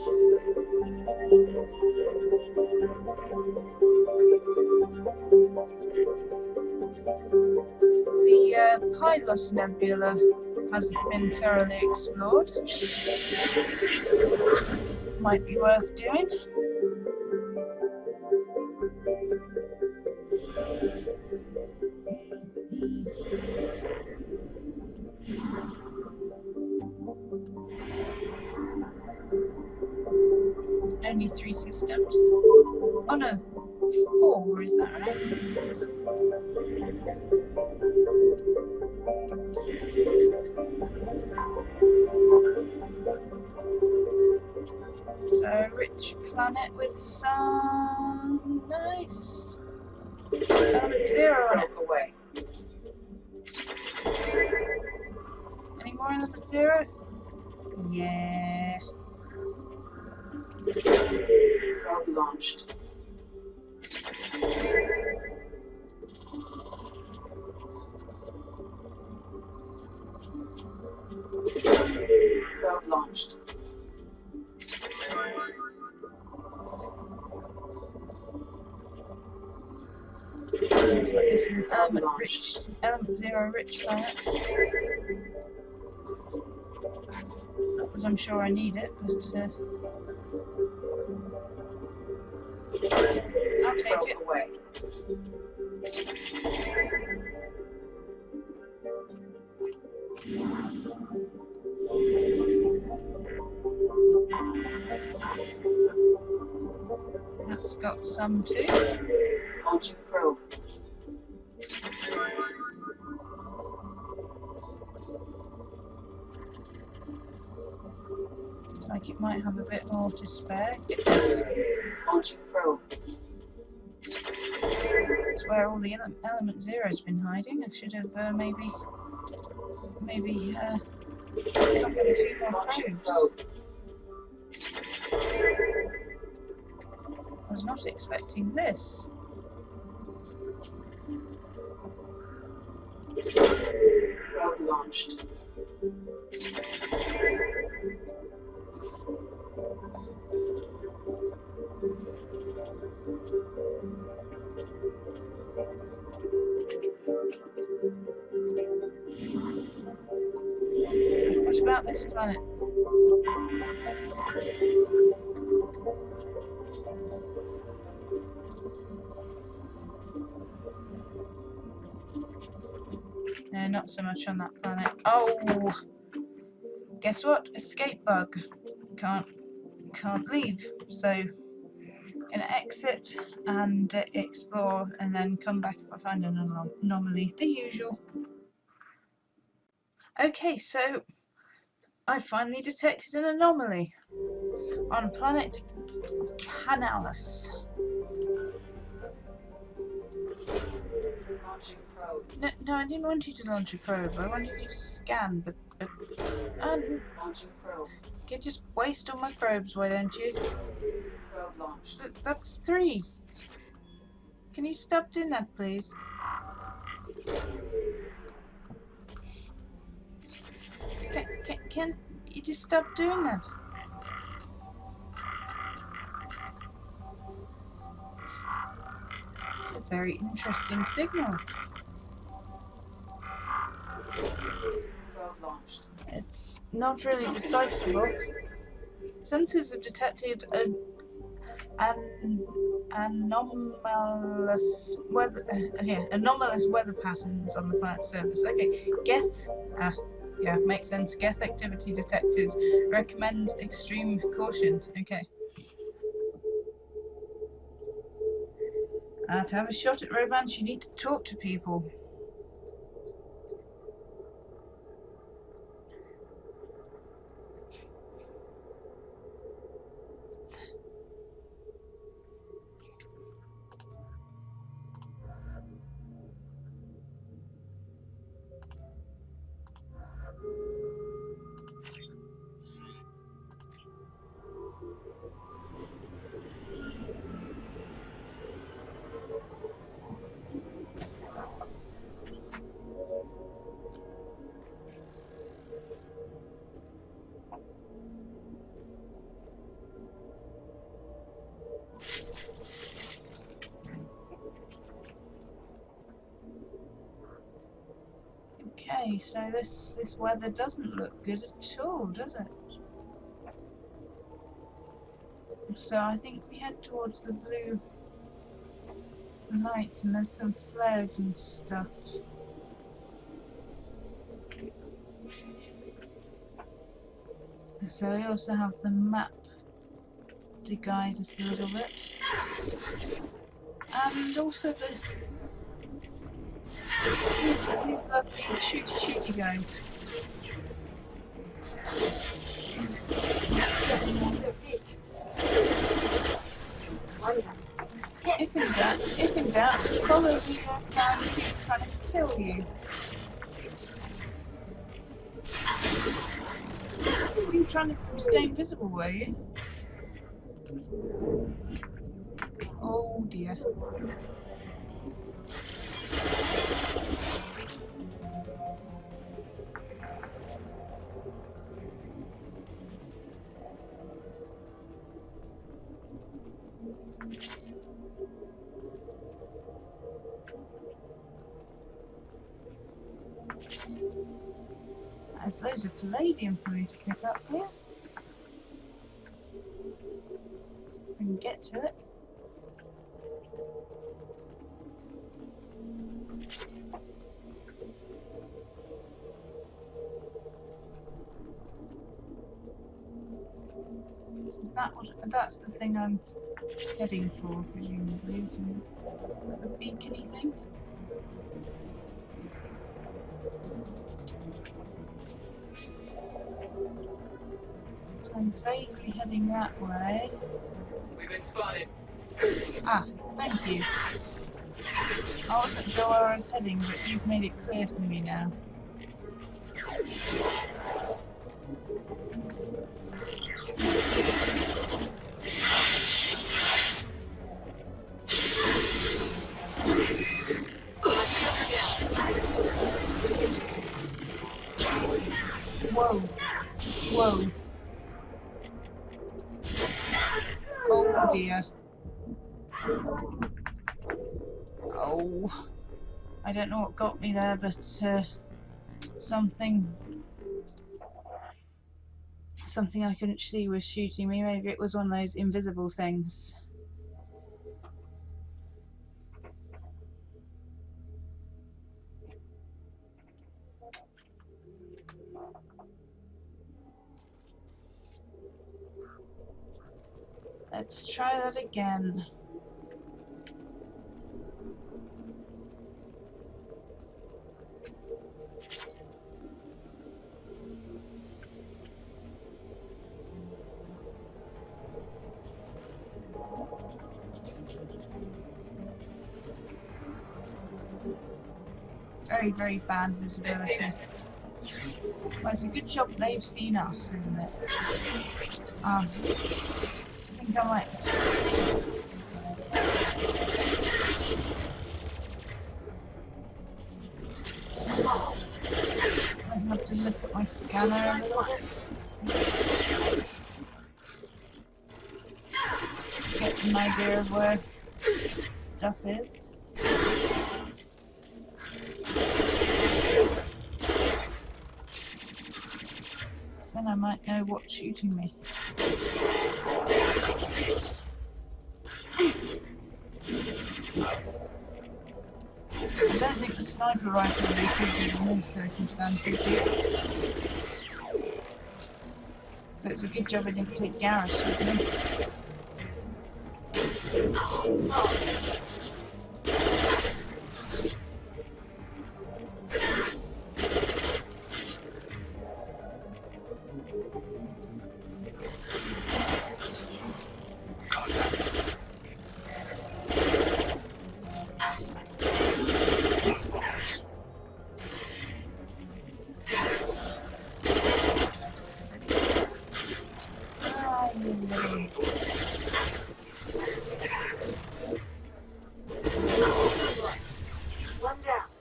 The Pylos Nebula hasn't been thoroughly explored. Might be worth doing. Only 3 systems. Oh no, 4, is that right? So, rich planet with some nice element 0 on it. Away. Any more element 0? Yeah. Probe launched. Probe launched. Looks like this is an element 0 rich planet. Not because I'm sure I need it, but I'll take it. Away. That's got some too. Launching probe. Looks like it might have a bit more to spare. It does. Launching probe. It's where all the element 0's been hiding. I should have maybe maybe come with a few more probes. I was not expecting this. Probe launched. What about this planet? No, not so much on that planet. Oh, guess what? Escape bug. Can't leave. So gonna exit and explore, and then come back if I find an anomaly. The usual. Okay, so I finally detected an anomaly on planet Canalis. Launching probe. No, I didn't want you to launch a probe. I wanted you to scan, but Launching probe. you can just waste all my probes, why don't you? Probe launched. That's 3. Can you stop doing that, please? Can you just stop doing that? It's a very interesting signal. Probe launched. It's not really decipherable. Sensors have detected anomalous weather patterns on the planet's surface. Okay, Geth. Yeah, makes sense. Geth activity detected. Recommend extreme caution. Okay. To have a shot at romance, you need to talk to people. Okay, so this weather doesn't look good at all, does it? So I think we head towards the blue light, and there's some flares and stuff. So we also have the map to guide us a little bit, and also these lovely shooty guys. If in doubt, follow the sound of people trying to kill you. You were trying to stay invisible, were you? Oh dear. There's loads of palladium for me to pick up here. I can get to it. Is that what? That's the thing I'm heading for, presumably, isn't it? Is that the beacony thing? So I'm vaguely heading that way. We've been spotted. Ah, thank you. I wasn't sure where I was heading, but you've made it clear for me now. Whoa. Whoa. Oh dear. Oh. I don't know what got me there, but something I couldn't see was shooting me. Maybe it was one of those invisible things. Let's try that again. Very, very bad visibility. Well, it's a good job they've seen us, isn't it? I think I might... I have to look at my scanner a little bit. Get an idea of where stuff is. Then I might know what's shooting me. I don't think the sniper rifle would be good in these circumstances here. So it's a good job I didn't take Garrus with me.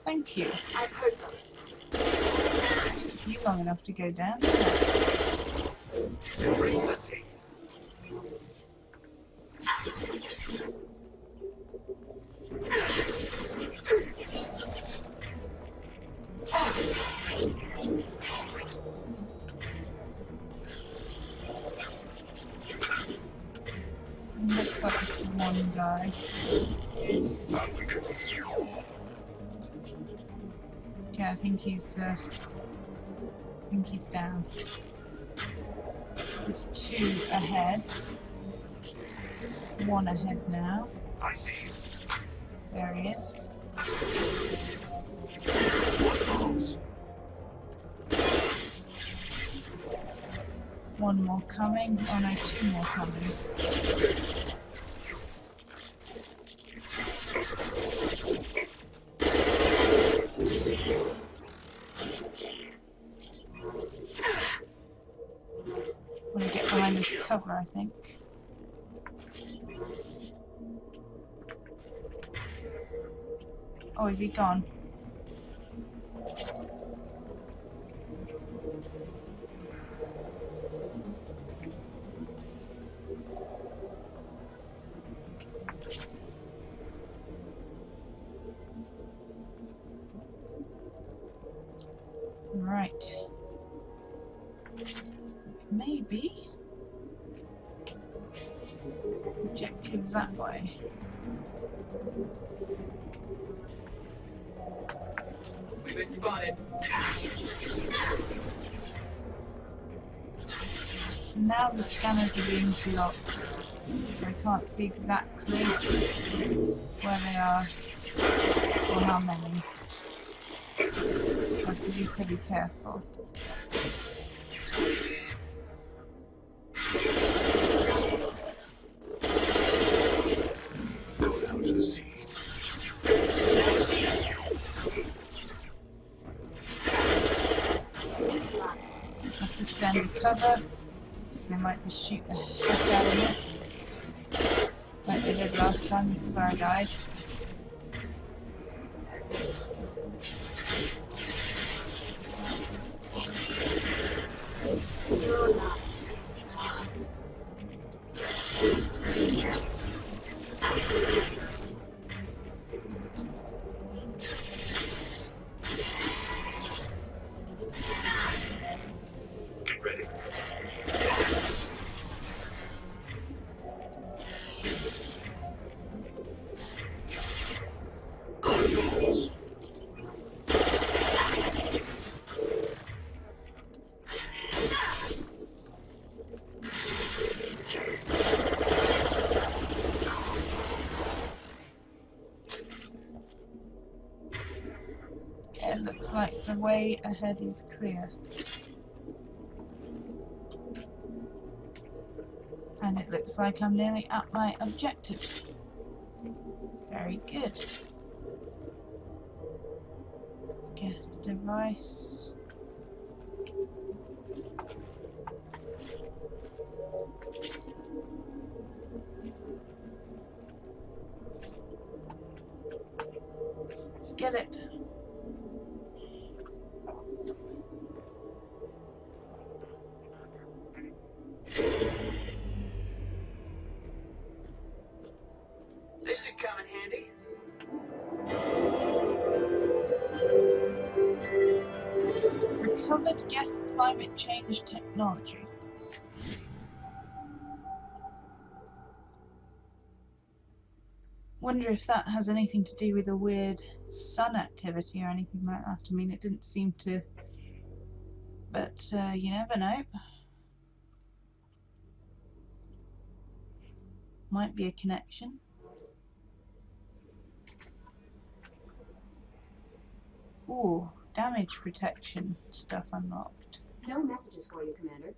Thank you. I've heard them. You long enough to go down. Looks like it's one guy. Okay, I think he's down. There's two ahead. One ahead now. I see. There he is. One more coming. Oh no, two more coming. I'm gonna get behind this cover, I think. Oh, is he gone? Right. Maybe. Objectives that way. We've been spotted. So now the scanners are being blocked, so I can't see exactly where they are or how many. So I have to be pretty careful. Go down to the sea. cover, because they might just shoot the heck out of it. Like they did last time, this is where I died. Get ready. It looks like the way ahead is clear. And it looks like I'm nearly at my objective. Very good. Get the device. Let's get it. This should come in handy. Recovered gas climate change technology. Wonder if that has anything to do with a weird sun activity or anything like that. I mean, it didn't seem to, but you never know. Might be a connection. Ooh, damage protection stuff unlocked. No messages for you, Commander.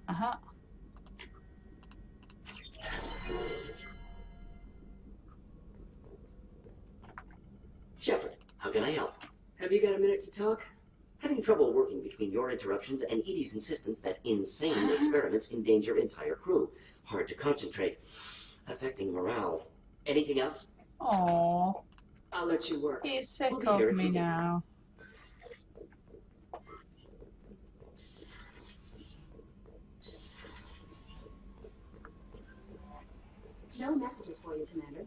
Aha. Shepard, how can I help? Have you got a minute to talk? Having trouble working between your interruptions and Edie's insistence that insane experiments endanger entire crew. Hard to concentrate. Affecting morale. Anything else? Aww. I'll let you work. He's sick We'll be here of if me you need. now. No messages for you, Commander.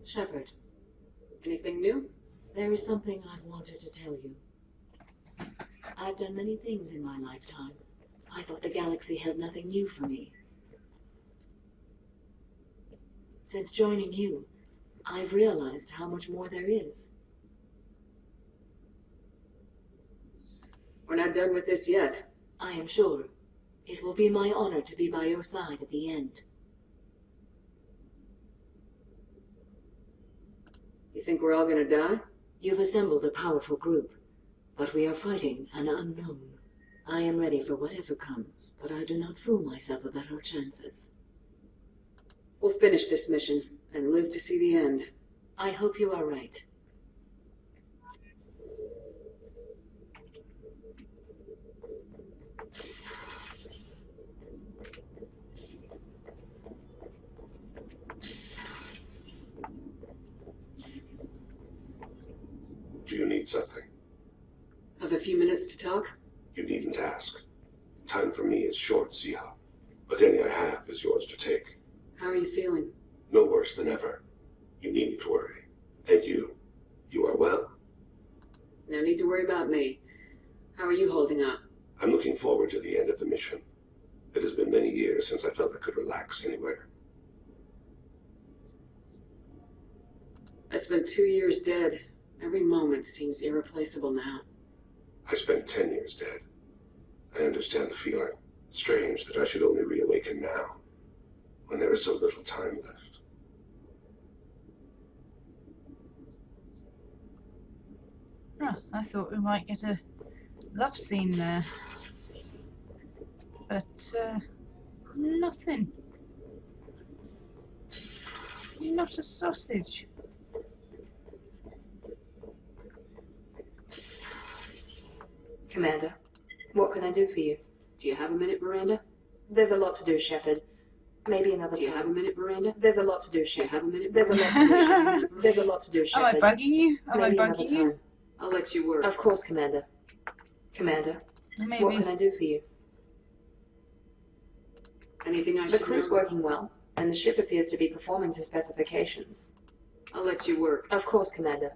Shepard, Anything new? there is something I've wanted to tell you. I've done many things in my lifetime. I thought the galaxy held nothing new for me. Since joining you, I've realized how much more there is. We're not done with this yet. I am sure. It will be my honor to be by your side at the end. You think we're all gonna die? You've assembled a powerful group, but we are fighting an unknown. I am ready for whatever comes, but I do not fool myself about our chances. We'll finish this mission and live to see the end. I hope you are right. Do you need something? Have a few minutes to talk? You needn't ask. Time for me is short, Siha. But any I have is yours to take. How are you feeling? No worse than ever. You needn't worry. And you are well? No need to worry about me. How are you holding up? I'm looking forward to the end of the mission. It has been many years since I felt I could relax anywhere. spent 2 years dead. Every moment seems irreplaceable now. I spent 10 years dead. I understand the feeling. Strange that I should only reawaken now, when there is so little time left. Huh, I thought we might get a love scene there. But, nothing. Not a sausage. Commander, what can I do for you? Do you have a minute, Miranda? There's a lot to do, Shepard. Maybe another Do you time. have a minute, Miranda? There's a lot to do, Do you Shepard. have a minute? There's a lot to do, Shepard. There's a lot to do, Am I Shepard. bugging you? Am I Maybe another bugging you? time. I'll let you work. Of course, Commander. Commander, Maybe. what can I do for you? Anything I The should crew's know? working well, and the ship appears to be performing to specifications. I'll let you work. Of course, Commander.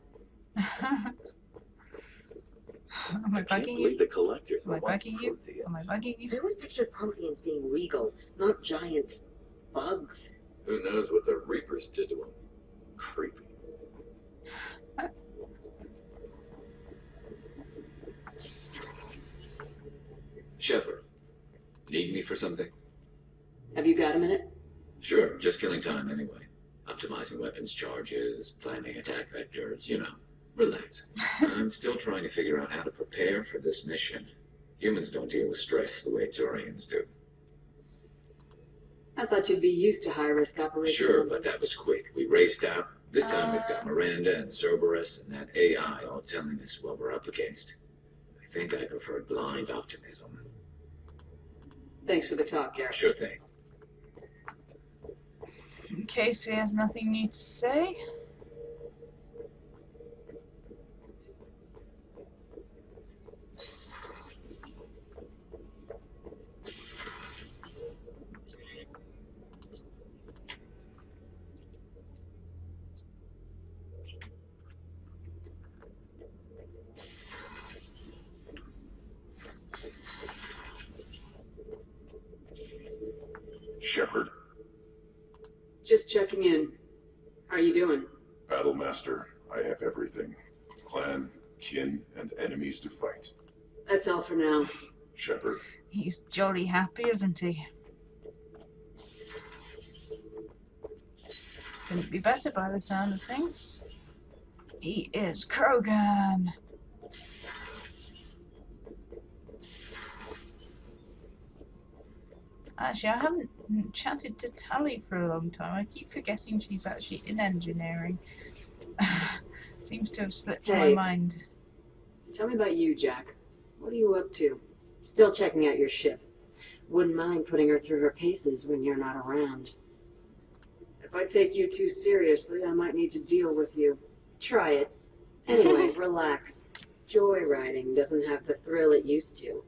Am I I can't bugging believe you? the collectors Am I were once bugging you? Protheans. Am I bugging you? I always pictured Protheans being regal, not giant bugs. Who knows what the Reapers did to them? Creepy. Shepard, need me for something? Have you got a minute? Sure, just killing time anyway. Optimizing weapons charges, planning attack vectors, you know. Relax. I'm still trying to figure out how to prepare for this mission. Humans don't deal with stress the way Turians do. I thought you'd be used to high-risk operations. Sure, but that was quick. We raced out. This time we've got Miranda and Cerberus and that AI all telling us what we're up against. I think I prefer blind optimism. Thanks for the talk, Garrett. Sure thing. In case he has nothing new to say. Shepard, Just checking in. How are you doing? Battlemaster, I have everything. Clan, kin, and enemies to fight. That's all for now. Shepard, He's jolly happy, isn't he? Couldn't be better by the sound of things. He is Krogan. Actually, I haven't chatted to Tally for a long time. I keep forgetting she's actually in engineering. Seems to have slipped my Hey. mind. Tell me about you, Jack. What are you up to? Still checking out your ship. Wouldn't mind putting her through her paces when you're not around. If I take you too seriously, I might need to deal with you. Try it. Anyway, relax. Joyriding doesn't have the thrill it used to.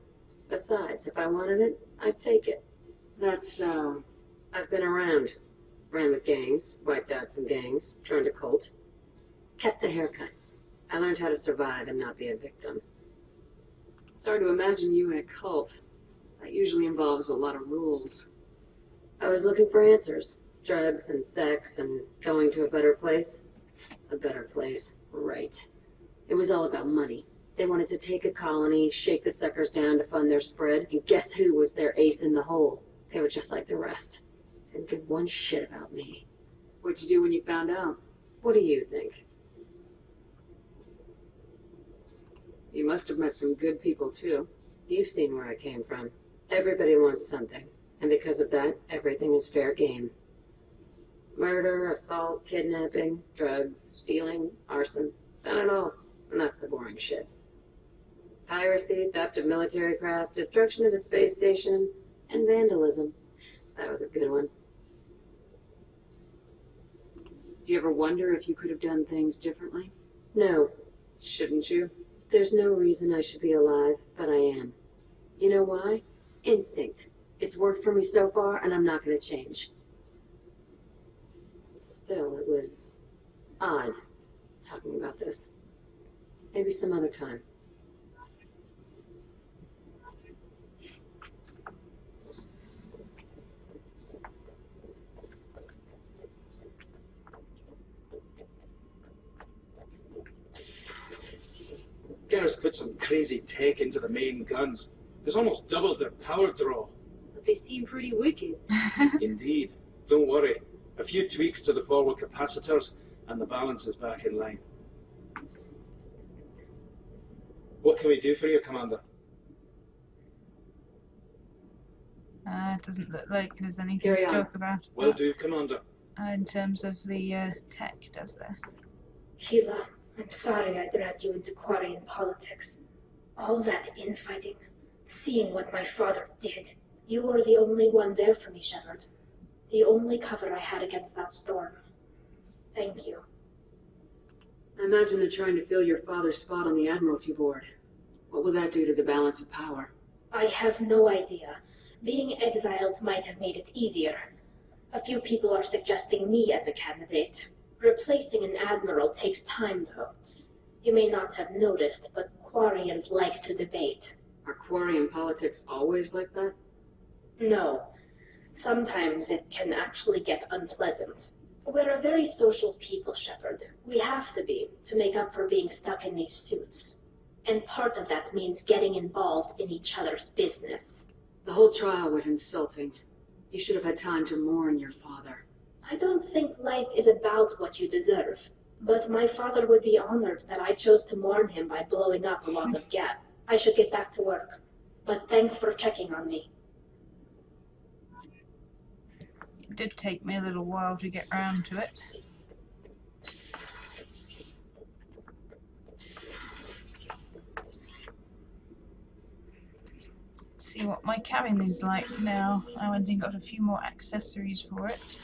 Besides, if I wanted it, I'd take it. That's so. I've been around. Ran with gangs, wiped out some gangs, joined a cult. Kept the haircut. I learned how to survive and not be a victim. It's hard to imagine you in a cult. That usually involves a lot of rules. I was looking for answers. Drugs and sex and going to a better place. A better place, right. It was all about money. They wanted to take a colony, shake the suckers down to fund their spread, and guess who was their ace in the hole? They were just like the rest. Didn't give one shit about me. What'd you do when you found out? What do you think? You must have met some good people, too. You've seen where I came from. Everybody wants something, and because of that, everything is fair game. Murder, assault, kidnapping, drugs, stealing, arson, done it all. And that's the boring shit. Piracy, theft of military craft, destruction of a space station, and vandalism. That was a good one. Do you ever wonder if you could have done things differently? No, Shouldn't you? there's no reason I should be alive, but I am. You know why? Instinct. It's worked for me so far, and I'm not going to change. Still, it was odd talking about this. Maybe some other time. just put some crazy tech into the main guns. It's almost doubled their power draw. But they seem pretty wicked. Indeed. Don't worry. A few tweaks to the forward capacitors, and the balance is back in line. What can we do for you, Commander? It doesn't look like there's anything Carry to on. talk about. Will do, Commander. In terms of the tech, does there? Sheila, I'm sorry I dragged you into Quarian politics. All that infighting, seeing what my father did. You were the only one there for me, Shepard. The only cover I had against that storm. Thank you. I imagine they're trying to fill your father's spot on the Admiralty Board. What will that do to the balance of power? I have no idea. Being exiled might have made it easier. A few people are suggesting me as a candidate. Replacing an admiral takes time, though. You may not have noticed, but Quarians like to debate. Are Quarian politics always like that? No. Sometimes it can actually get unpleasant. We're a very social people, Shepard. We have to be, to make up for being stuck in these suits. And part of that means getting involved in each other's business. The whole trial was insulting. You should have had time to mourn your father. I don't think life is about what you deserve. But my father would be honored that I chose to mourn him by blowing up a lot of gas. I should get back to work. But thanks for checking on me. It did take me a little while to get around to it. Let's see what my cabin is like now. I went and got a few more accessories for it.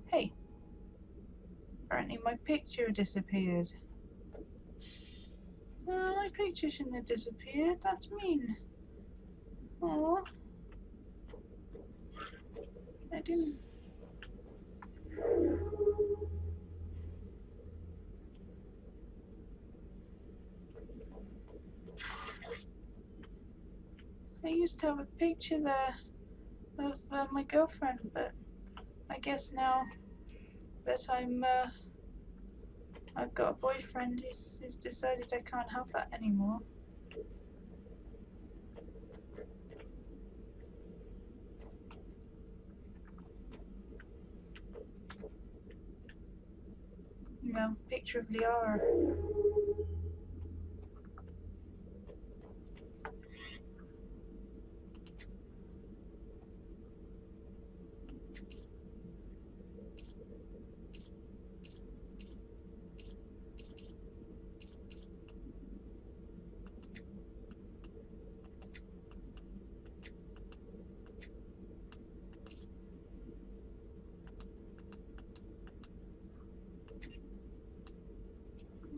Hey, apparently my picture disappeared. My picture shouldn't have disappeared. That's mean. Aww. I didn't. I used to have a picture there of my girlfriend, but I guess now that I've got a boyfriend, he's decided I can't have that anymore. You know, picture of Liara.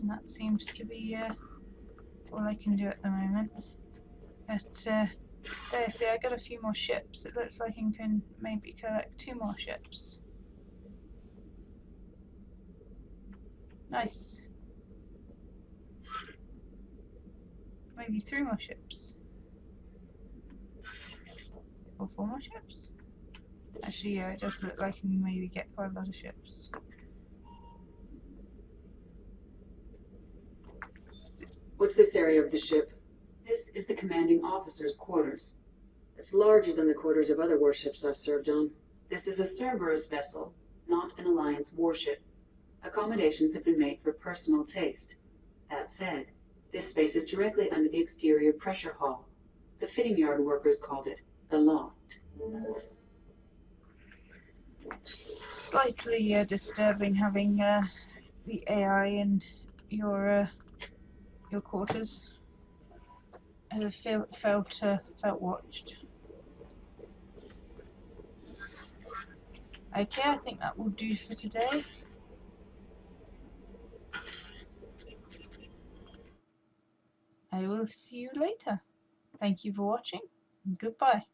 And that seems to be all I can do at the moment. But there, see, I got a few more ships. It looks like I can maybe collect 2 more ships. Nice. Maybe 3 more ships. Or 4 more ships? Actually, yeah, it does look like I can maybe get quite a lot of ships. What's this area of the ship? This is the commanding officer's quarters. It's larger than the quarters of other warships I've served on. This is a Cerberus vessel, not an Alliance warship. Accommodations have been made for personal taste. That said, this space is directly under the exterior pressure hall. The fitting yard workers called it the loft. Slightly disturbing having the AI in your quarters. I felt watched. Okay, I think that will do for today. I will see you later. Thank you for watching, and goodbye.